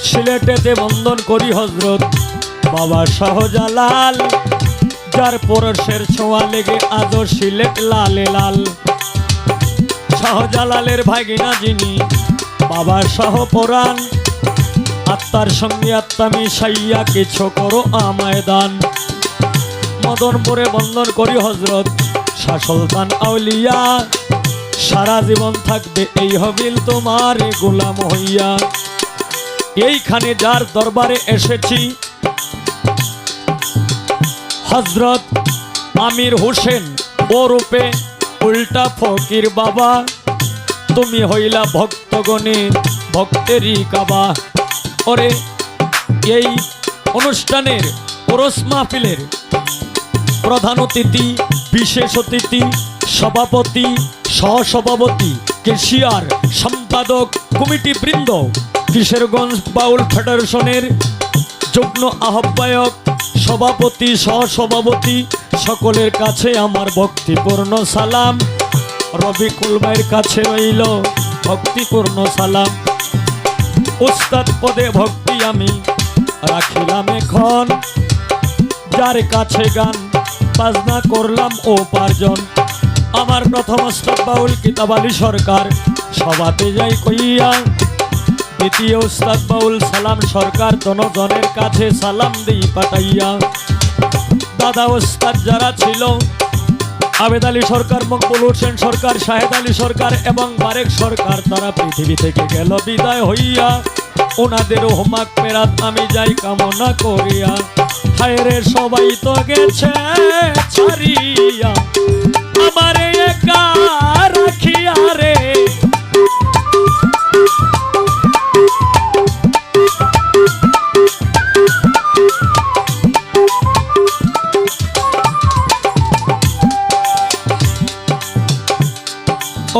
সিলেটেতে বন্দন করি হযরত বাবা শাহজালাল, যার পরশের ছোঁয়া লেগে আজও সিলেট লালে লাল। শাহজালালের ভাগিনা যিনি বাবা শাহ পরাণ, আত্মার সঙ্গে আত্মা মিশাইয়া কিছু করো আমায় দান। মদনপুরে বন্দন করি হযরত শাহ সুলতান আউলিয়া, সারা জীবন থাকবে এই হবিল তোমার গোলাম হইয়া। এইখানে যার দরবারে এসেছি হযরত আমির হোসেন ওরূপে উল্টা ফকির বাবা। তুমি হইলা ভক্তগণে ভক্তেরই কাবা। ওরে এই অনুষ্ঠানের ওরস মাহফিলের প্রধান অতিথি, বিশেষ অতিথি, সভাপতি, সহসভাপতি, কেশিয়ার, সম্পাদক, কমিটি বৃন্দ, কিশোরগঞ্জ বাউল ফেডারেশনের যুগ্ম আহ্বায়ক, সভাপতি, সহসভাপতি সকলের কাছে আমার ভক্তিপূর্ণ সালাম। রবিকুল ভাইয়ের কাছে রইল ভক্তিপূর্ণ সালাম। উস্তাদ পদে ভক্তি আমি রাখিলাম এখন, যার কাছে গান বাজনা করলাম উপার্জন। আমার প্রথম উস্তাদ বাউল কিতাব আলী সরকার সভাতে যাই কইয়া, দ্বিতীয় উস্তাদ বাউল সালাম সরকার জনজনের কাছে সালাম দিই পাঠাইয়া। দাদা উস্তাদ যারা ছিল আবেদ আলী সরকার, মকবুল হোসেন সরকার, শাহেদ আলী সরকার এবং বারেক সরকার, তারা পৃথিবী থেকে গেল বিদায় হইয়া। ওনাদের হোমাক পেরাত আমি যাই কামনা করিয়া। হায়রে সবাই তো গেছে ছাড়িয়া, আমারে একা রাখিয়া রে।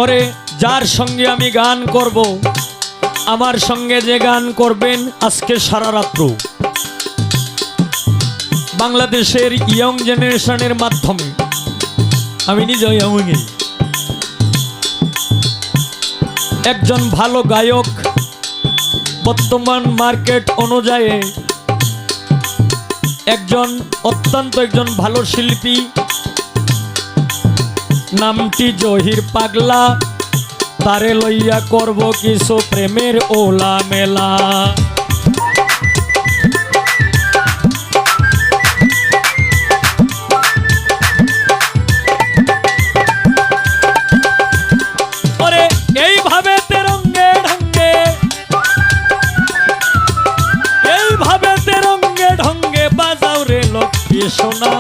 ওরে যার সঙ্গে আমি গান করব, আমার সঙ্গে যে গান করবেন আজকে সারা রাত্র বাংলাদেশের ইয়ং জেনারেশনের মাধ্যমে, আমি নিজে একজন ভালো গায়ক, বর্তমান মার্কেট অনুযায়ী একজন ভালো শিল্পী, নামটি জহির পাগলা, তারে লইয়া করব কিছু প্রেমের ওলা মেলা। ওরে এইভাবে তেরঙ্গে ঢঙ্গে, এইভাবে তেরঙ্গে ঢঙ্গে বাজাও রে লক্ষ্মী সোনা।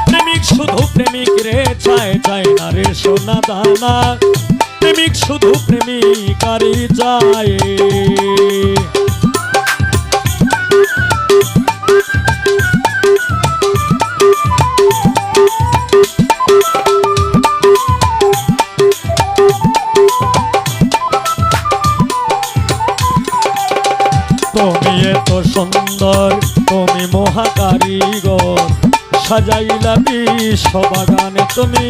প্রেমিক শুধু প্রেমিক রে চায়, চায় না রে সোনা দানা। প্রেমিক শুধু প্রেমিকারই যায়। তুমি এত সুন্দর, তুমি মহাকারিগর, সাজাইলা বিশ্ব বাগানে তুমি,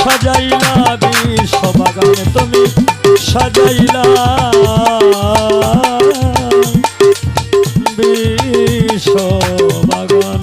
সাজাইলা বিশ্ব বাগানে তুমি, সাজাইলা বিশ্ব বাগান।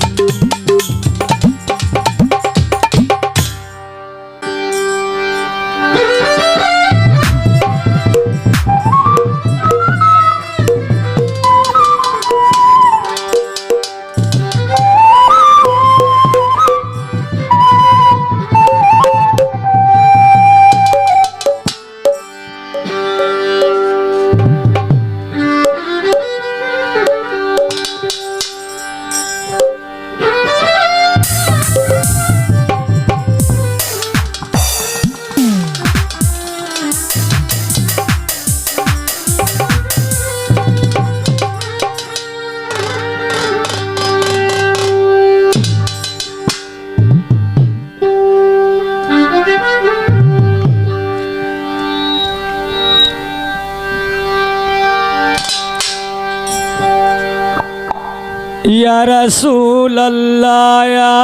ইয়া রাসূলুল্লাহ ইয়া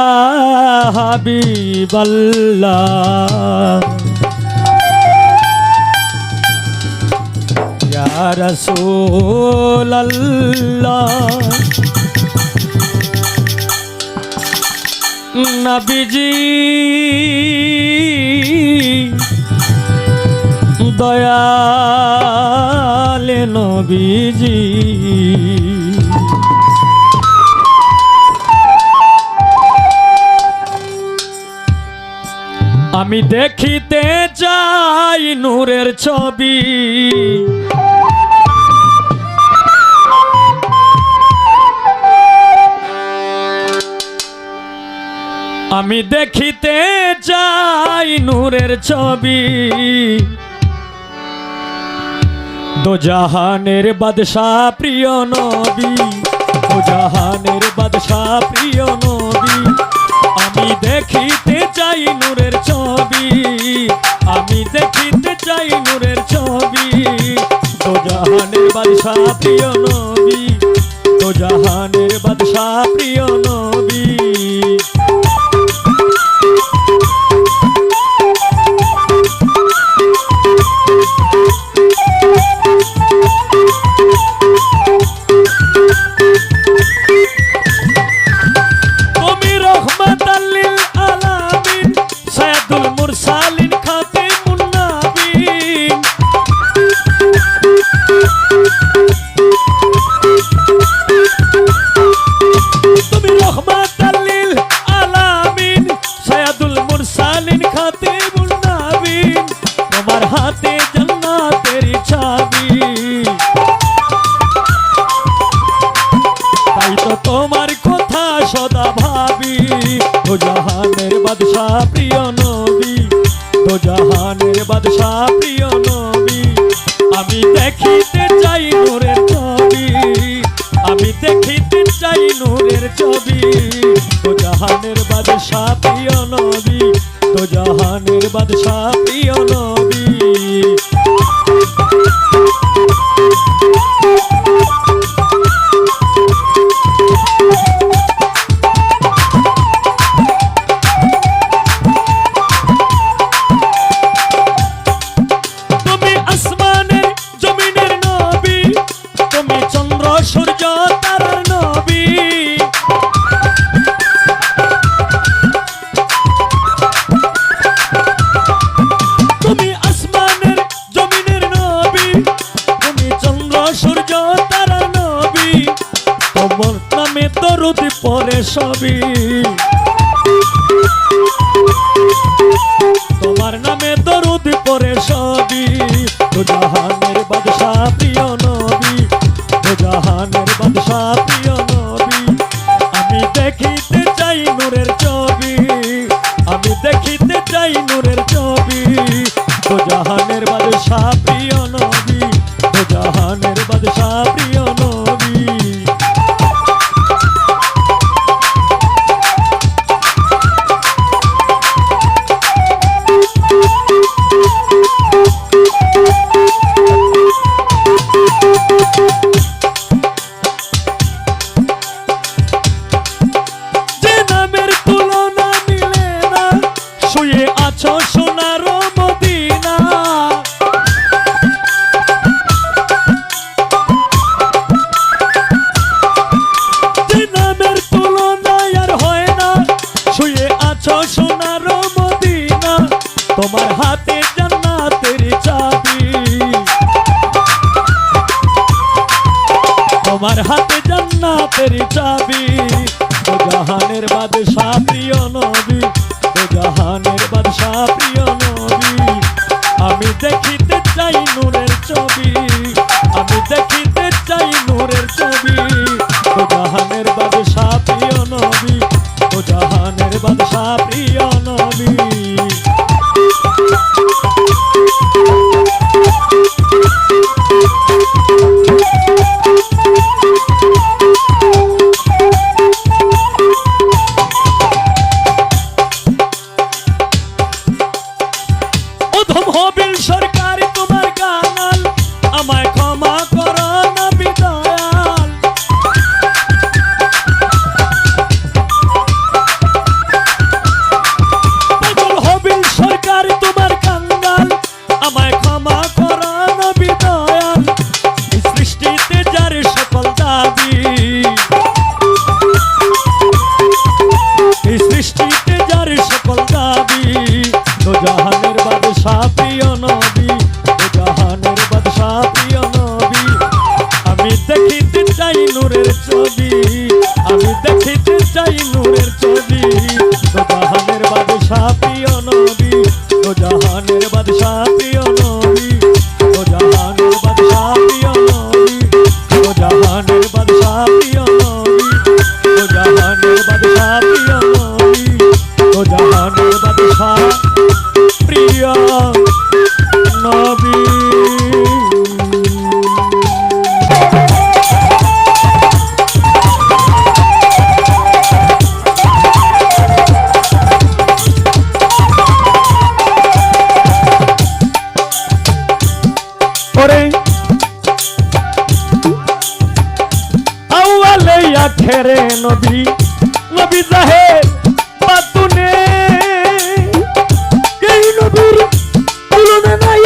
হাবিবাল্লাহ, ইয়া রাসূলুল্লাহ। নবীজি দয়াল নবীজি, আমি দেখিতে চাই নূরের ছবি, আমি দেখিতে চাই নূরের ছবি। দোজাহানের বাদশাহ প্রিয় নবী, দোজাহানের বাদশাহ প্রিয় নবী, আমি দেখিতে চাই নূরের ছবি, আমি দেখিতে চাই নূরের ছবি। দোজা জাহানের বাদশাহ প্রিয় নবী, দো জাহানের বাদশাহ প্রিয় নবী। তুমি রহমাতাল লিল আলামিন, সাইয়্যিদুল মুরসালিন, খাতিমুন নবীন। তুমি রহমাতাল লিল আলামিন, সাইয়্যিদুল মুরসালিন, খাতিমুন নবীন। তোমার হাতে জান্নাতের চাবি, তাই তো তোমার কথা সদা ভাবি। দো জাহানের বাদশাহ প্রিয় নবী, দো জাহানের বাদশাহ প্রিয় নবী। আমি দেখিতে চাই নূরের ছবি, আমি দেখিতে চাই নূরের ছবি। দো জাহানের বাদশাহ প্রিয় নবী, দো জাহানের বাদশাহ প্রিয় নবী। তুমি আসমানের জমিনের নবী, তুমি চন্দ্র সূর্য তারার নবী। তুমি আসমানের জমিনের নবী, তুমি চন্দ্র সূর্য তারার নবী। তোমার নামে দরুদ পড়ে সবই, তোমার নামে দরুদ পড়ে সবই। দো জাহানের বাদশাহ প্রিয় নবী, দো জাহানের বাদশাহ প্রিয় নবী। আমি দেখিতে চাই নূরের ছবি, আমি দেখিতে চাই নূরের ছবি। দো জাহানের বাদশাহ প্রিয় নবী, দো জাহানের বাদশাহ প্রিয় নবী। যে নামের তুলনা মিলে না, শুয়ে আছো সোনার মদিনা। যে নামের তুলনা আর হয় না, শুয়ে আছো সোনার মদিনা। তোমার হাতে জান্নাতের চাবি, তোমার হাতে জান্নাতের চাবি। দো জাহানের বাদশাহ প্রিয় নবী, দো জাহানের বাদশাহ প্রিয় নবী। আমি দেখিতে চাই নূরের ছবি, আমি দেখিতে চাই নূরের ছবি। দো জাহানের বাদশাহ প্রিয় নবী, দো জাহানের বাদশাহ প্রিয় নবী। অধম হবিল সরকার তোমার গানাল, আমায় ক্ষমা করো নবী দয়াল। পাগল হবিল সরকার তোমার কাঙ্গাল, আমায় ক্ষমা করো নবী দয়াল। এই সৃষ্টিতে যার সকল দাবি, এই সৃষ্টিতে যার সকল দাবি। দো জাহানের বাদশাহ প্রিয় নবী, দো জাহানের বাদশাহ প্রিয় নবী। আমি দেখিতে চাই নূরের ছবি, আমি দেখিতে চাই নূরের ছবি। দো জাহানের বাদশাহ প্রিয় নবী, দো জাহানের বাদশাহ প্রিয় নবী। দো জাহানের বাদশাহ প্রিয় নবী, দো জাহানের বাদশাহ প্রিয় নবী। দো জাহানের বাদশাহ প্রিয় নবী, দো জাহানের বাদশাহ প্রিয় নবী। আখেরে নবী নবী জাহের বাতুনে এই নবীর তুলনা নাই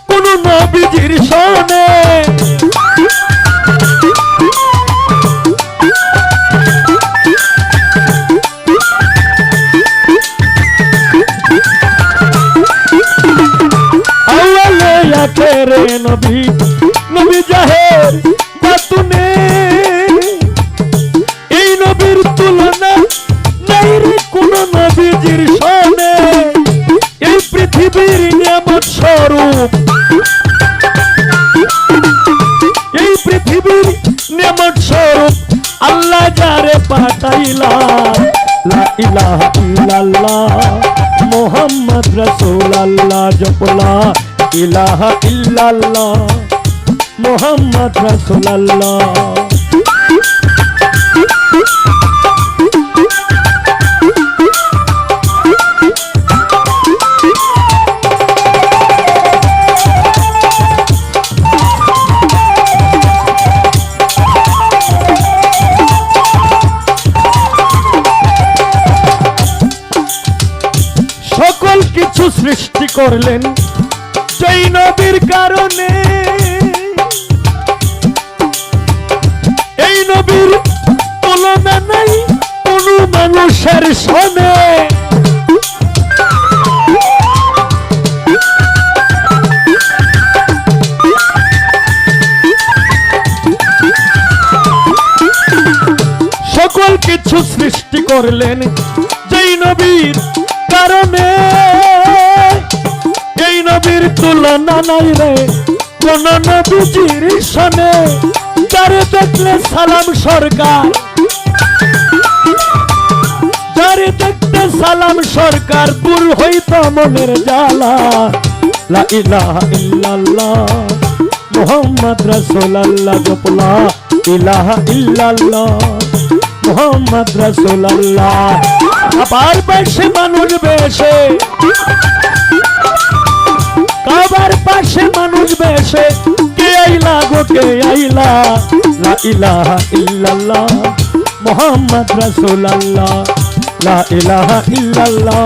কোন নবীজির সনে আওয়ালে আখেরে নবী নবী জাহের বাতুনে এই নবীর তুলনা নাই রে কোন নবীজির সনে এই পৃথিবীর নিয়ামত স্বরূপ এই পৃথিবীর নিয়ামত স্বরূপ আল্লাহ যারে পাঠাইলা লা ইলাহা ইল্লাল্লাহ মুহাম্মদ রাসূলুল্লাহ জপলা ইলাহা ইল্লাল্লাহ মুহাম্মদ রাসূলুল্লাহ সকল কিছু সৃষ্টি করলেন সেই নবীর কারণে এই নবীর তুলনা নাই কোন মানুষের সনে সকল কিছু সৃষ্টি করলেন যেই নবীর কারণে এই নবীর তুলনা নাই রে কোন নবীজির সনে যারে দেখলে সালাম সরকার যারে দেখতে সালাম সরকার দূর হইত মনের জ্বালা লা ইলাহা ইল্লাল্লাহ মুহাম্মদ রাসূলুল্লাহ জপলা ইলাহা ইল্লাল্লাহ মুহাম্মদ রাসূলুল্লাহ আবার পাশে মানুষ বেশে কাবার পাশে মানুষ বেশে কে আইলা গো কে আইলা লা ইলাহা ইল্লাল্লাহ মুহাম্মদ রাসূলুল্লাহ লা ইলাহা ইল্লাল্লাহ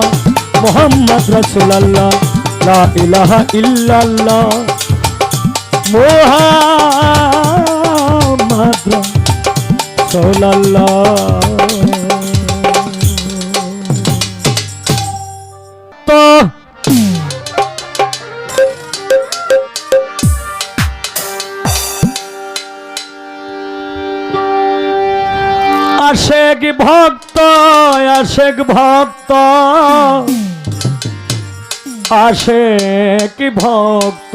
মুহাম্মদ রাসূলুল্লাহ লা ইলাহা ইল্লাল্লাহ মুহাম্মদ রাসূলুল্লাহ তো আশেক ভক্ত আশেক ভক্ত আশেক ভক্ত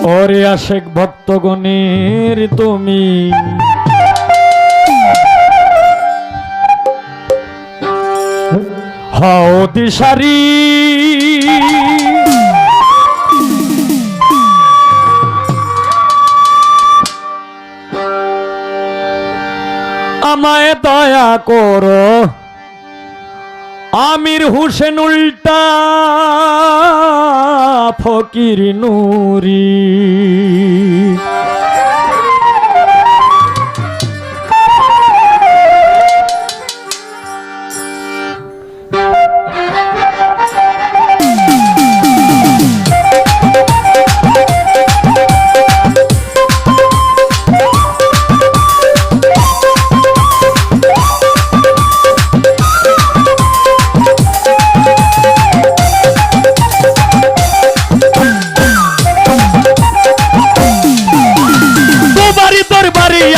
ওরে আশেক ভক্তগণের তুমি হও দিশারি আমায় দয়া করো আমির হোসেন উল্টা ফকির নুরি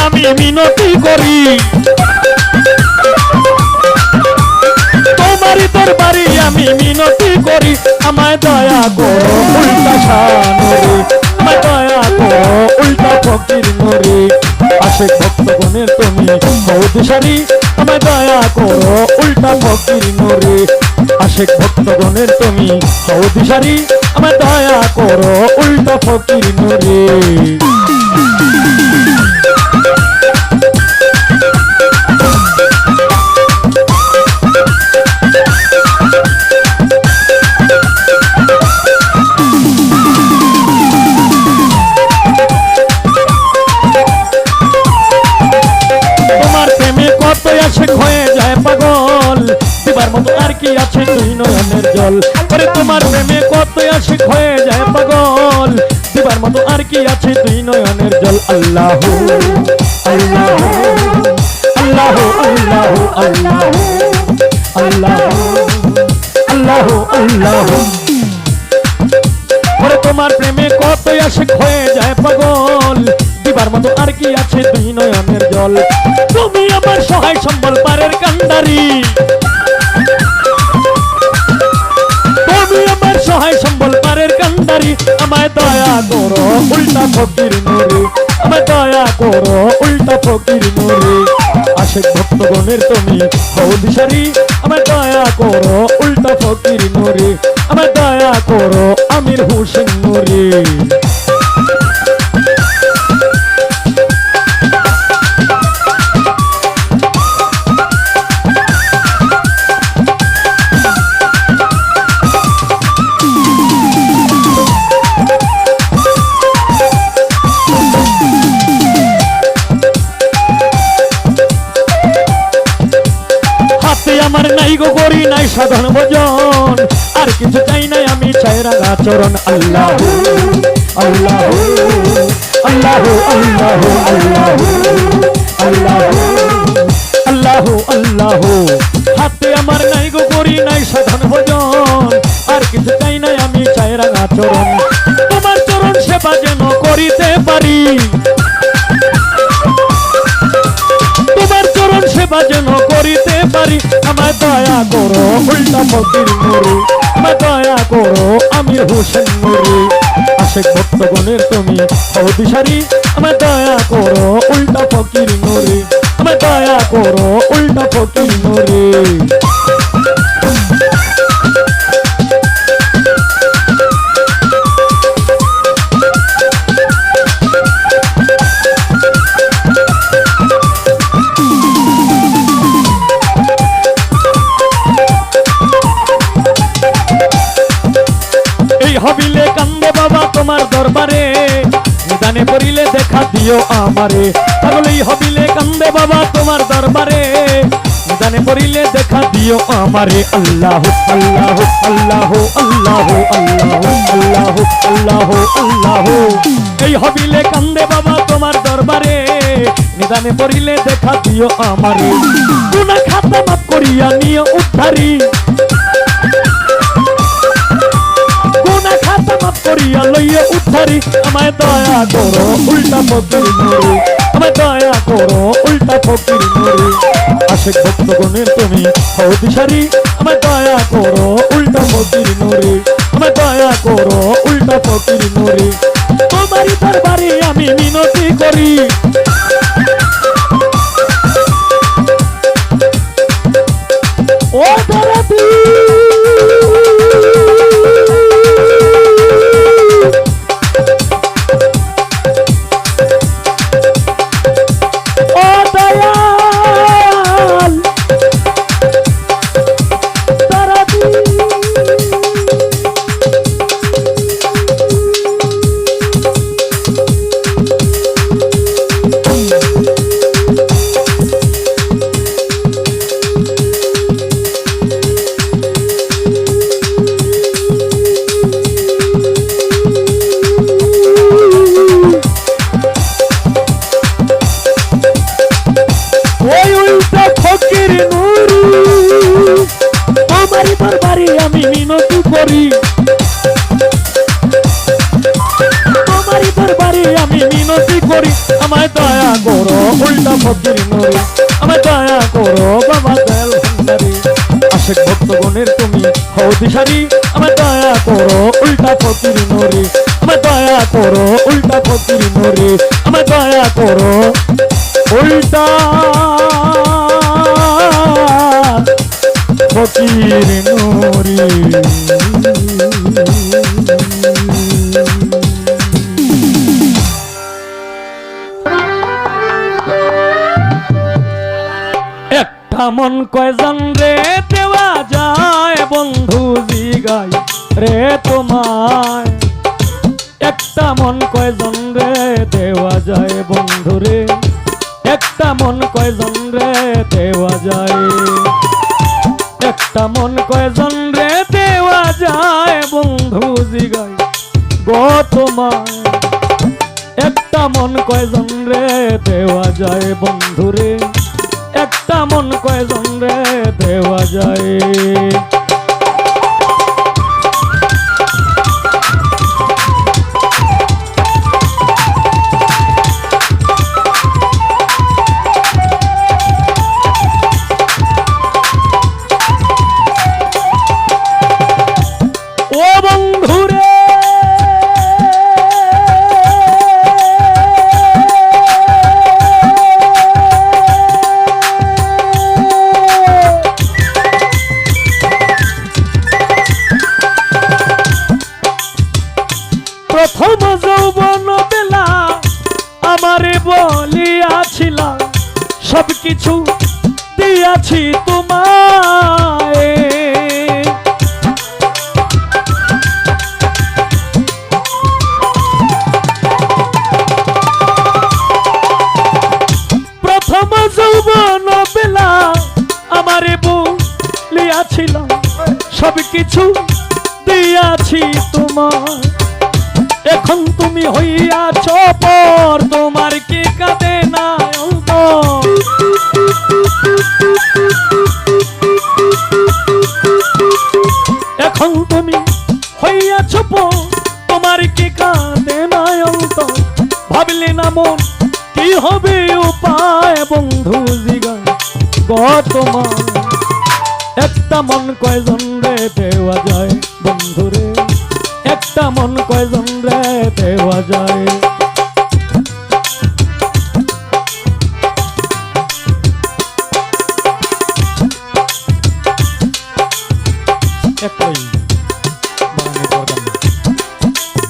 আমি মিনতি করি তোমারই দরবারে আমি মিনতি করি আমায় দয়া করো উল্টা শানুরে আমায় দয়া করো উল্টা ফকির নুরে আশেক ভক্তগণের তুমি বৌদিশারি আমায় দয়া করো উল্টা ফকির নুরে আশেক ভক্তগণের তুমি বৌদিশারি আমায় দয়া করো উল্টা ফকির নুরে দিবার মতো আর কি আছে দুই নয়নের জল। ওরে তোমার প্রেমে কত আশিক হয়ে যায় পাগল, দিবার মতো আর কি আছে দুই নয়নের জল। আল্লাহ আল্লাহ আল্লাহ আল্লাহ আল্লাহ আল্লাহ আল্লাহ আল্লাহ। ওরে তোমার প্রেমে কত আশিক হয়ে যায় পাগল, দিবার মতো আর কি আছে দুই নয়নের জল। তুমি আমার সহায় সম্বল পারের কান্ডারি, তুমি আমার সহায় সম্বল পারের কান্ডারি। আমায় দয়া করো উল্টা ফকির নুরি, আমায় দয়া করো উল্টা ফকির নুরি। আশিক ভক্তগণের তুমি হও দিশারি, আমায় দয়া করো উল্টা ফকির নুরি, আমায় দয়া করো আমির হোসেন নুরি। আমার নাই গো করি নাই সাধন ভজন, আর কিছু চাই নাই আমি চাই রাঙা চরণ। আল্লাহ আল্লাহ আল্লাহ আল্লাহ আল্লাহ আল্লাহ আল্লাহ। হাতে আমার নাই গো করি নাই সাধন ভজন, আর কিছু চাই নাই আমি চাই রাঙা চরণ। তোমার চরণ সেবা যেন করিতে পারি, তোমার চরণ সেবা যেন করিতে পারি। আমায় দয়া করো উল্টা ফকির নুরি, আমায় দয়া করো আমির হোসেন নুরি। আশিক ভক্তগণের তুমি হও দিশারি, আমায় দয়া করো উল্টা ফকির নুরি, আমায় দয়া করো উল্টা ফকির নুরি। হবিলে কান্দে বাবা তোমার দরবারে, নিদানে পড়িলে দেখা দিও আমারে। পাগল এই হবিলে কান্দে বাবা তোমার দরবারে, নিদানে পড়িলে দেখা দিও আমারে। আল্লাহ আল্লাহ আল্লাহ আল্লাহ আল্লাহ আল্লাহ আল্লাহ আল্লাহ। এই হবিলে কান্দে বাবা তোমার দরবারে, নিদানে পড়িলে দেখা দিও আমারে। গুনাহ খাতা মাফ করিয়া নিও উদ্ধারি, মাফ করিয়া লইয়া উদ্ধারি। আমায় দয়া করো উল্টা ফকির নুরি, আমায় দয়া করো উল্টা ফকির নুরি। আশিক ভক্তগণের তুমি হও দিশারি, আমায় দয়া করো উল্টা ফকির নুরি, আমায় দয়া করো উল্টা ফকির নুরি। তোমারই দরবারে আমি মিনতি করি, ও দরদি দরবারে আমি মিনতি করি, তোমারই দরবারে আমি মিনতি করি। আমায় দয়া করো উল্টা ফকির নুরি, আমায় দয়া করো বাবা দয়াল ভান্ডারি। আশিক ভক্তগণের তুমি হও দিশারি, আমায় দয়া করো উল্টা ফকির নুরি, আমায় দয়া করো উল্টা ফকির নুরি, আমায় দয়া করো উল্টা ফকির নুরি। একটা মন কয়জন রে দেওয়া যায় বন্ধু জিগাই রে তোমায়, একটা মন কয়জন রে দেওয়া যায় বন্ধু রে, একটা মন কয়জন রে দেওয়া যায়। একটা মন কয়জন রে দেওয়া যায় বন্ধু জিগাই গো তোমায় একটা মন কয়জন রে দেওয়া যায় বন্ধু রে একটা মন কয়জন রে দেওয়া যায় ও বন্ধু রে প্রথম যৌবন বেলা আমারে বলিয়াছিলাম সবকিছু দিয়াছি তোমায় প্রথম যৌবন বেলা আমারে বলিয়াছিলাম সবকিছু দিয়াছি তোমায় এখন তুমি হইয়াছ পর তোমার কি কাঁদে না অন্তর এখন তুমি হইয়াছ পর তোমার কি কাঁদে না অন্তর ভাবলে না মন কি হবে উপায় বন্ধু জিগায় গো তোমার একটা মন কয়জন রে দেওয়া যায় বন্ধু রে একটা মন কয়জন রে দেওয়া যায় একটাই বাগানের দরকার নেই।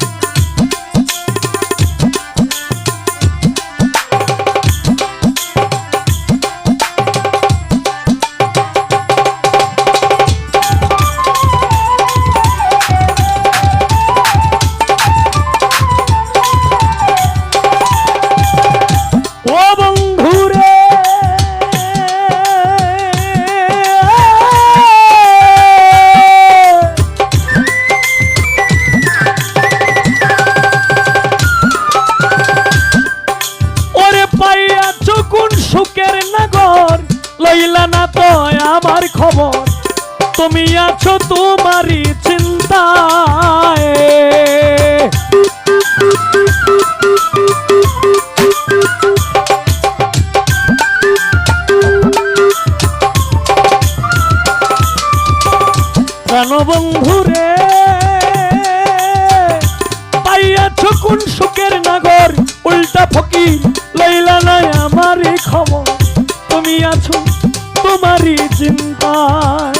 ও বন্ধু রে ওরে পাইয়াছ কোন সুখের নগর লইলা না তো আমার খবর তুমি আছো তোমারই চিন্তায় প্রাণ বন্ধু রে পাইয়াছ কোন সুখের নগর উল্টা ফকির লইলা নাই আমারই খবর তুমি আছো তোমারই চিন্তায়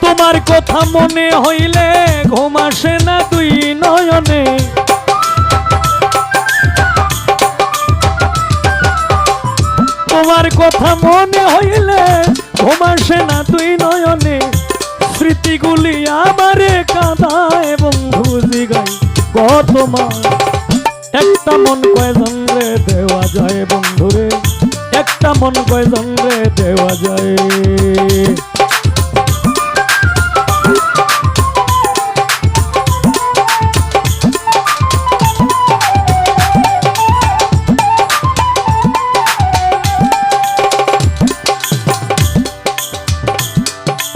তোমার কথা মনে হইলে ঘুম আসে না দুই নয়নে তোমার কথা মনে হইলে ঘুম আসে না দুই নয়নে স্মৃতিগুলি আমারে কাঁদায় বন্ধু জিগাই গো তোমার একটা মন কয়জন রে দেওয়া যায় বন্ধু রে একটা মন কয়জন রে দেওয়া যায়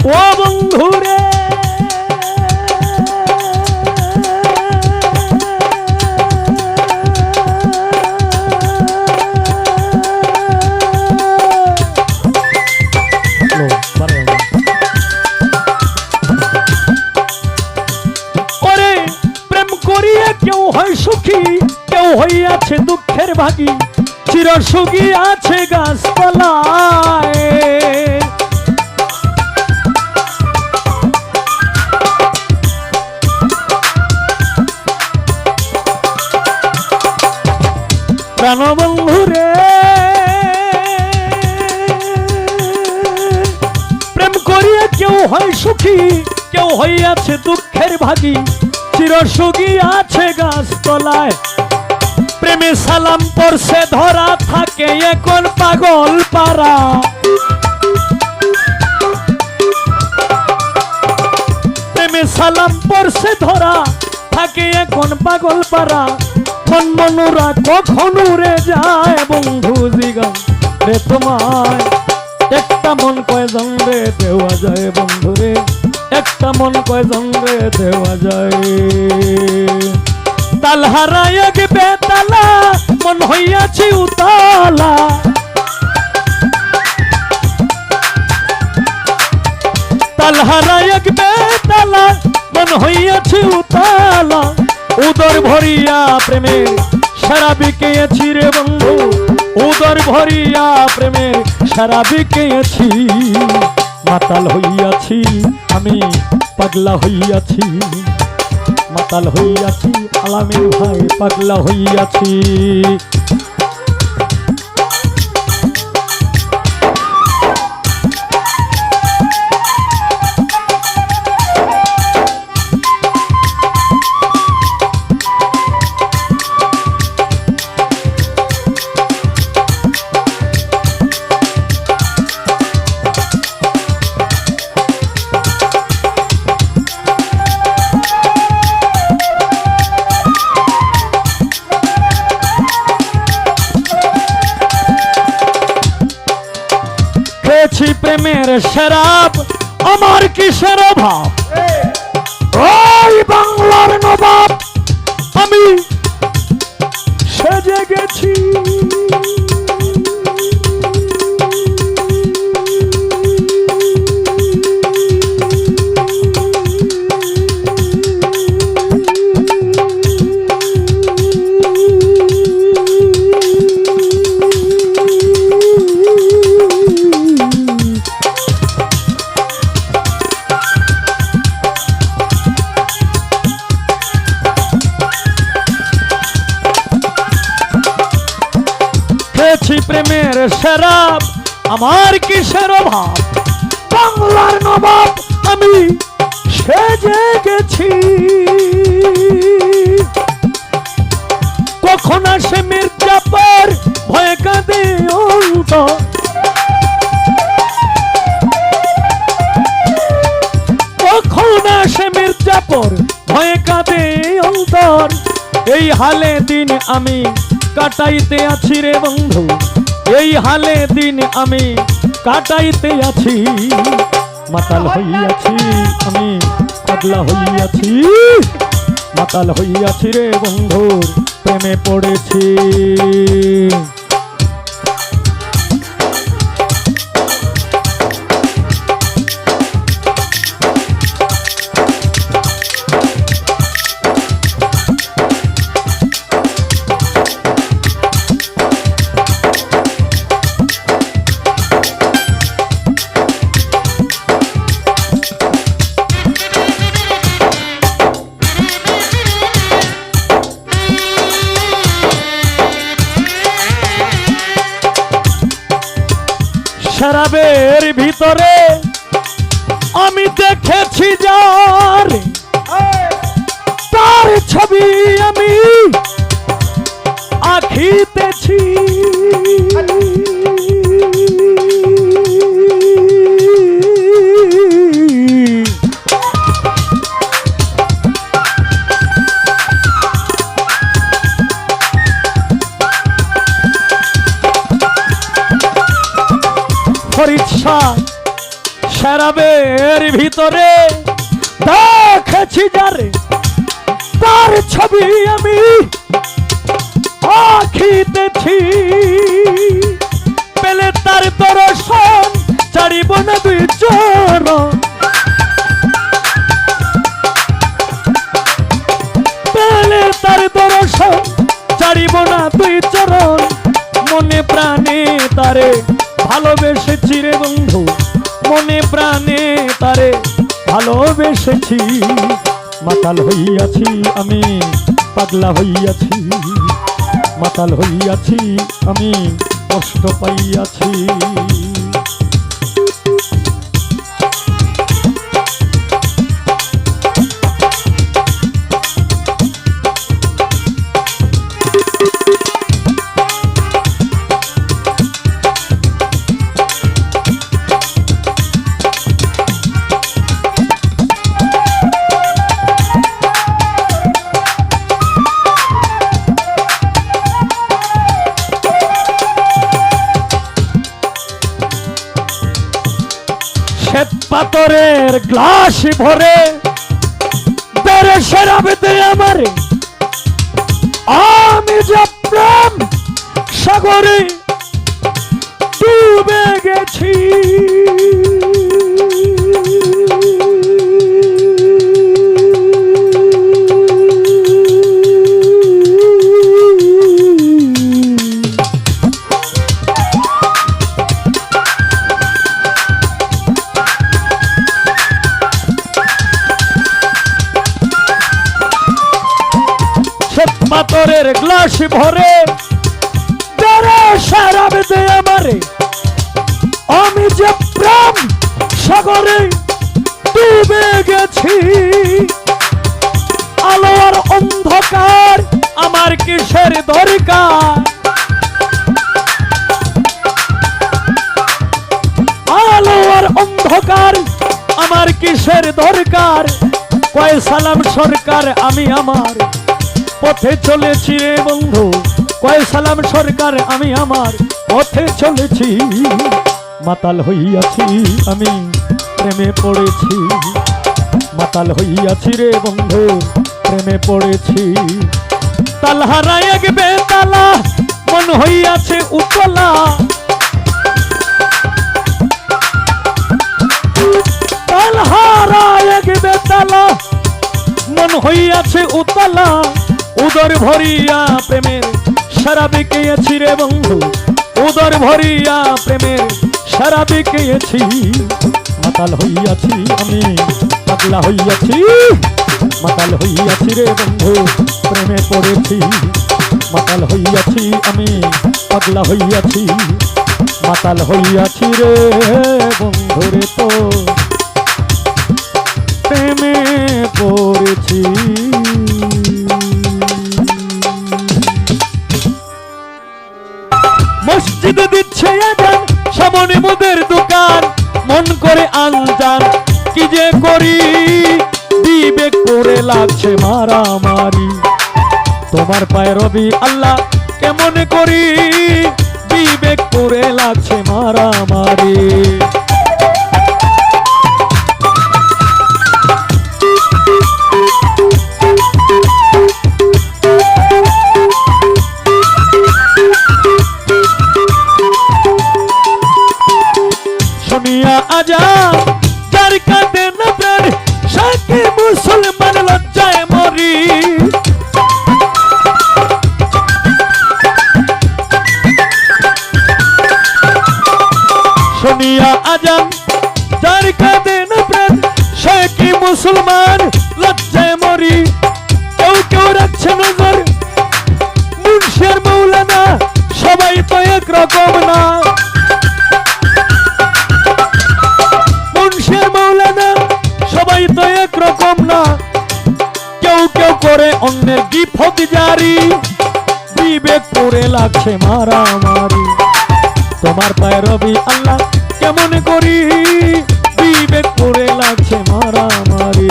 ও বন্ধু রে ওরে প্রেম করিয়া কেউ হয় সুখী কেউ হইয়াছে দুঃখের ভাগী চির সুখী আছে গাছপালায় প্রাণবন্ধু রে প্রেম করিয়া কেউ হয় সুখী কেউ হইয়াছে দুঃখের ভাগী চির সুখী আছে গাছতলায় প্রেমে সালাম পড়ছে ধরা থাকে এখন পাগল পারা প্রেমে সালাম পড়ছে ধরা থাকে এখন পাগল পারা মন মনুরা কখন উড়ে যায় বন্ধু জিগান রে তোমায় একটা মন কয়জন রে দেওয়া যায় বন্ধু রে একটা মন কয়জন রে দেওয়া যায় তাল হারায় এক বেতালা মন হইয়াছি উতালা তাল হারায় এক বেতালা মন হইয়াছি উতালা উদর ভরিয়া প্রেমের সারা বিকেছি রে বন্ধু উদর ভরিয়া প্রেমের সারা বিকেছি মাতাল হইয়াছি আমি পাগলা হইয়াছি মাতাল হইয়াছি আলামিন ভাই পাগলা হইয়াছি খেয়েছি প্রেমের শরাব আমার কিসের অভাব ওই বাংলার নবাব আমি সেজে গেছি খেয়েছি প্রেমের শরাব আমার কিসের অভাব বাংলার নবাব আমি সেজে গেছি কখন আসে মির্জাপুর ভয়ে কাঁদে অন্তর কখন আসে মির্জাপুর ভয়ে কাঁদে অন্তর এই হালে দিন আমি কাটাইতে আছি রে বন্ধু এই হালে দিন আমি কাটাইতে আছি মাতাল হইয়াছি আমি পাগলা হইয়াছি মাতাল হইয়াছি রে বন্ধুর প্রেমে পড়েছি শরাবের ভিতরে আমি দেখেছি যার তার ছবি আমি আঁকিতেছি শরাবের ভিতরে দেখেছি যারে তার ছবি আমি আঁকিতেছি পেলে তার দর্শন ছাড়িব না দুই চরণ পেলে তার দর্শন ছাড়িব না দুই চরণ মনে প্রাণে তারে ভালোবেসেছি রে বন্ধু মনে প্রাণে তারে ভালোবেসেছি মাতাল হইয়াছি আমি পাগলা হইয়াছি মাতাল হইয়াছি আমি কষ্ট পাইয়াছি পাথরের গ্লাস ভরে বেড়ে শরাবে দে আমারে আমি যে প্রেম সাগরে ডুবে গেছি পাথরের গ্লাস ভরে বেড়ে শরাবে দে আমারে আমি যে প্রেম সাগরে ডুবে গেছি আলো আর অন্ধকার আমার কিসের দরকার আলো আর অন্ধকার আমার কিসের দরকার কয় সালাম সরকার আমি আমার পথে চলেছি রে বন্ধু কয় সালাম সরকার আমি আমার পথে চলেছি মাতাল হইয়াছি আমি প্রেমে পড়েছি মাতাল হইয়াছি রে বন্ধু প্রেমে পড়েছি তালহারা এক বেতালা মন হইয়াছে উতলা তালহারা এক বেতালা মন হইয়াছে উতলা উদর ভরিয়া প্রেমের শরাবে খেয়েছি রে বন্ধু উদর ভরিয়া প্রেমের শরাবে খেয়েছি মাতাল হইয়াছি আমি পাগলা হইয়াছি মাতাল হইয়াছি রে বন্ধু প্রেমে পড়েছি মাতাল হইয়াছি আমি পাগলা হইয়াছি মাতাল হইয়াছি রে বন্ধু রে তো প্রেমে পড়েছি মসজিদ দিচ্ছে আজান সামনে মুদের দোকান মন করে আনজান কি যে করি বিবেক করে লাগছে মারামারি তোমার পায়ে রবি আল্লাহ কেমন করি বিবেক করে লাগছে মারামারি শুনিয়া আজান যার কাঁদে না প্রাণ সাকি মুসলমান লজ্জায় মরি শুনিয়া আজান যার কাঁদে না প্রাণ সাকি মুসলমান লজ্জায় মরি কেউ কেউ রাখছে নজর মুন্সির মৌলানা সবাই তো একরকম না সবাই তো একরকম না কেউ কেউ করে অন্যের বিপদ জারি বিবেক করে লাগছে মারামারি তোমার পায়ে রবি আল্লাহ কেমন করি বিবেক করে লাগছে মারামারি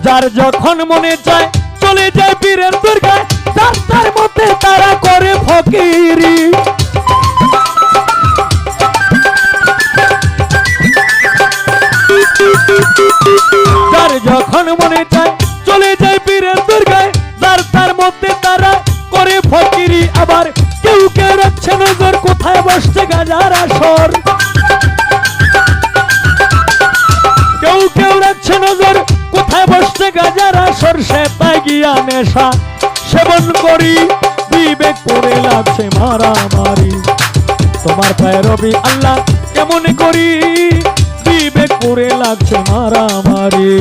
যার যখন মনে চায় চলে যায় পীরের দরগায় তার মধ্যে তারা করে ফকিরি যার যখন মনে চায় চলে যায় পীরের দরগায় তার মধ্যে তারা করে ফকিরি আবার কেউ কেউ রাখছে নজর কোথায় বসছে গাজার আসর কেউ কেউ রাখছে নজর কোথায় বসছে গাজার আসর সে তাই গিয়া নেশা সেবন করি বিবেক করে লাগছে মারামারি তোমার পায়ে রবি আল্লাহ কেমন করি বিবেক করে লাগছে মারামারি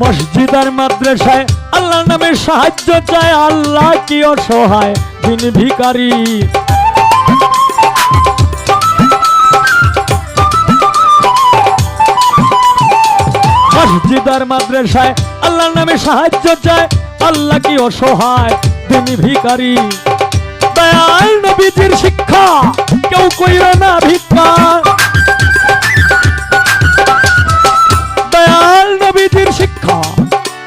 মসজিদ আর মাদ্রাসায় আল্লাহর নামে সাহায্য চায় আল্লাহ কি অসহায় দিন ভিখারি উদার মাদ্রাসায় আল্লাহর নামে সাহায্য চায়, আল্লাহ কি অসহায় তুমি ভিখারি। দয়াল নবীজির শিক্ষা কেউ কইরা না ভিক্ষা, দয়াল নবীজির শিক্ষা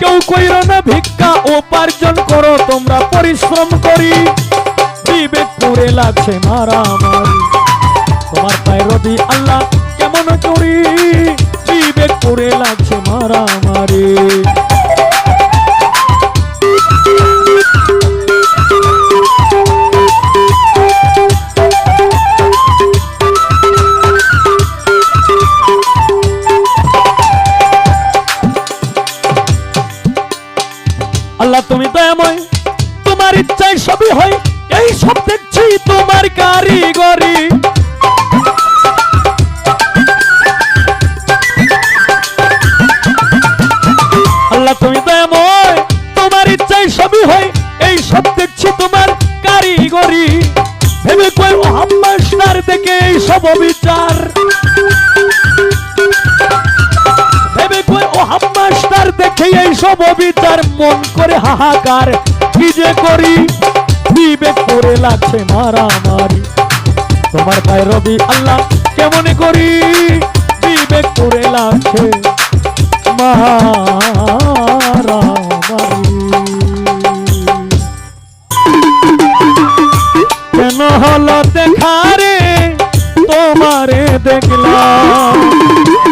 কেউ কইরা না ভিক্ষা। উপার্জন করো তোমরা পরিশ্রম করি, বিবেক করে লাগছে মারামারি। তোমার পায়ে রবি আল্লাহ কেমন করি, বিবেক করে লাগছে মারামারি। আল্লাহ তুমি দয়াময়, তোমার ইচ্ছায় সবই হয়, এই সব দেখছি তোমার কারিগরি। আল্লাহ তুমি দয়াময়, তোমার ইচ্ছায় সবই হয়, এই সব দেখছি তোমার কারিগরি। ভেবে কই মোহাম্মদ দেখে এই সব বিচার, ভেবে কই মোহাম্মদ দেখে এই সব বিচার। মন করে হাহাকার কি যে করি, বিবেক করে লাগছে মারামারি। তোমার পায়ে রবি আল্লাহ কেমন করি, বিবেক করে লাগছে মারামারি। কেন হলো দেখারে তোমারে দেখলাম,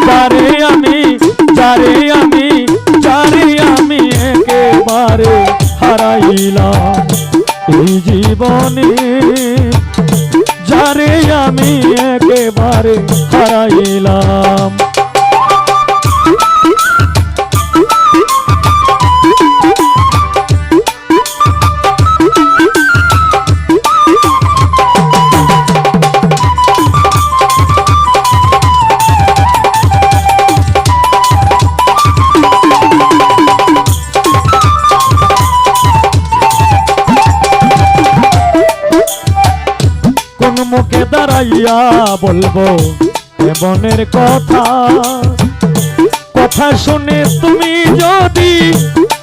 যারে আমি যারে আমি যারে আমি একেবারে হারাইলাম এই জীবনে, যারে আমি একেবারে হারাইলাম। মুখে দাঁড়াইয়া বলবো মনের কথা, কথা শুনে তুমি যদি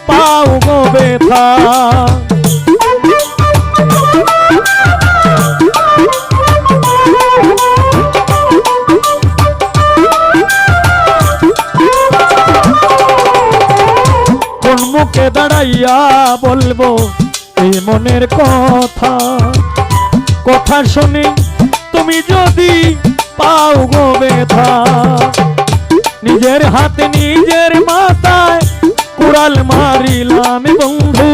পাও গো ব্যথা। কোন মুখে দাঁড়াইয়া বলবো এই মনের কথা, কথা শুনে তুমি যদি পাও গো ব্যথা। নিজের হাতে নিজের মাথায় কুড়াল মারিলাম বন্ধু,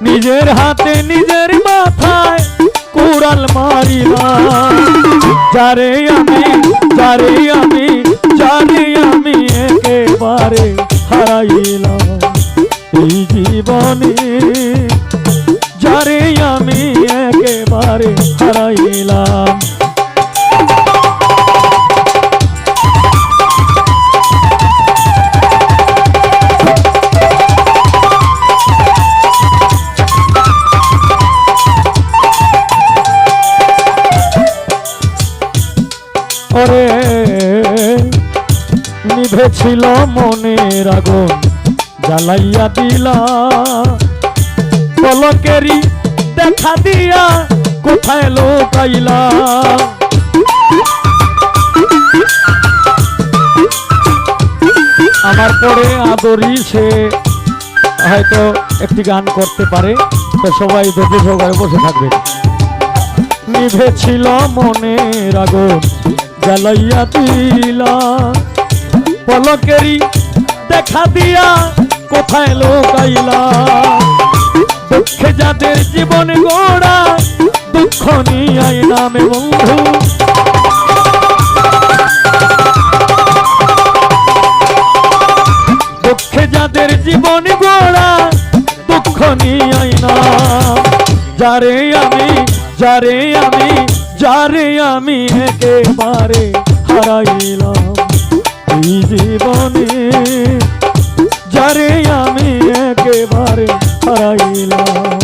নিজের হাতে নিজের মাথায় কুড়াল মারিলাম। যারে আমি যারে আমি যারে আমি একেবারে হারাইলাম এই জীবনে, যারে আমি একেবারে হারাইলাম। ওরে নিভেছিল মনের আগুন জ্বালাইয়া দিলা, পলকেরই দেখা দিয়া কোথায় লোকাইলা। আমার পরে আদরি সে হয়তো একটি গান করতে পারে, তো সবাই ধৈর্য সহকারে বসে থাকবে। নিভেছিল মনের আগুন জ্বালাইয়া দিলা, পলকেরই দেখা দিয়া কোথায় লোকাইলা। দুঃখে যাদের জীবন গোড়া দুঃখ নিয়াই নামে বন্ধু, দুঃখে যাদের জীবন গোড়া দুঃখ নিয়াই না। যারে আমি যারে আমি যারে আমি একেবারে হারাইলাম এই জীবনে, যারে আমি একেবারে হারাইলাম।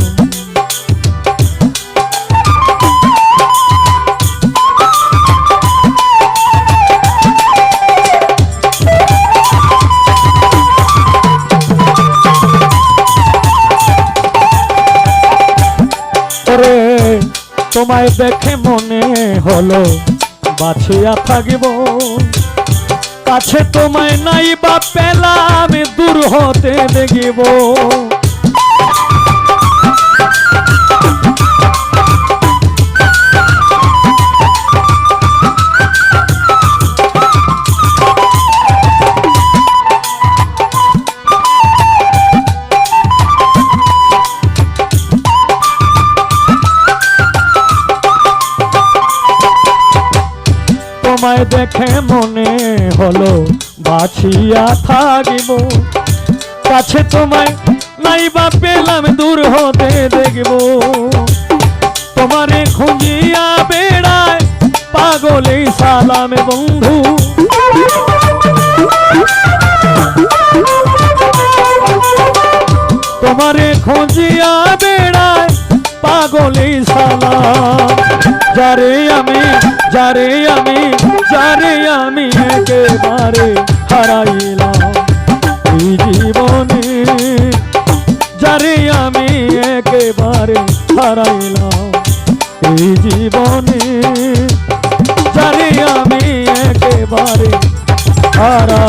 তোমায় দেখে মনে হলো বাছিয়া থাকিব, কাছে তোমায় নাই বা পেলাম দূর হতে দেখিব। তোমায় দেখে মনে হলো বাছিয়া থাকিব, কাছে তোমায় নাই বা পেলাম দূর হতে দেখব। তোমারে খুঁজিয়া বেড়ায় পাগলে সালাম বন্ধু, তোমারে খুঁজিয়া বেড়ায় পাগলে সালাম। যারে আমি যারে আমি যারে আমি একেবারে হারাইলাম এই জীবনে, যারে আমি একেবারে হারাইলাম এই জীবনে, যারে আমি একেবারে হারাইলাম।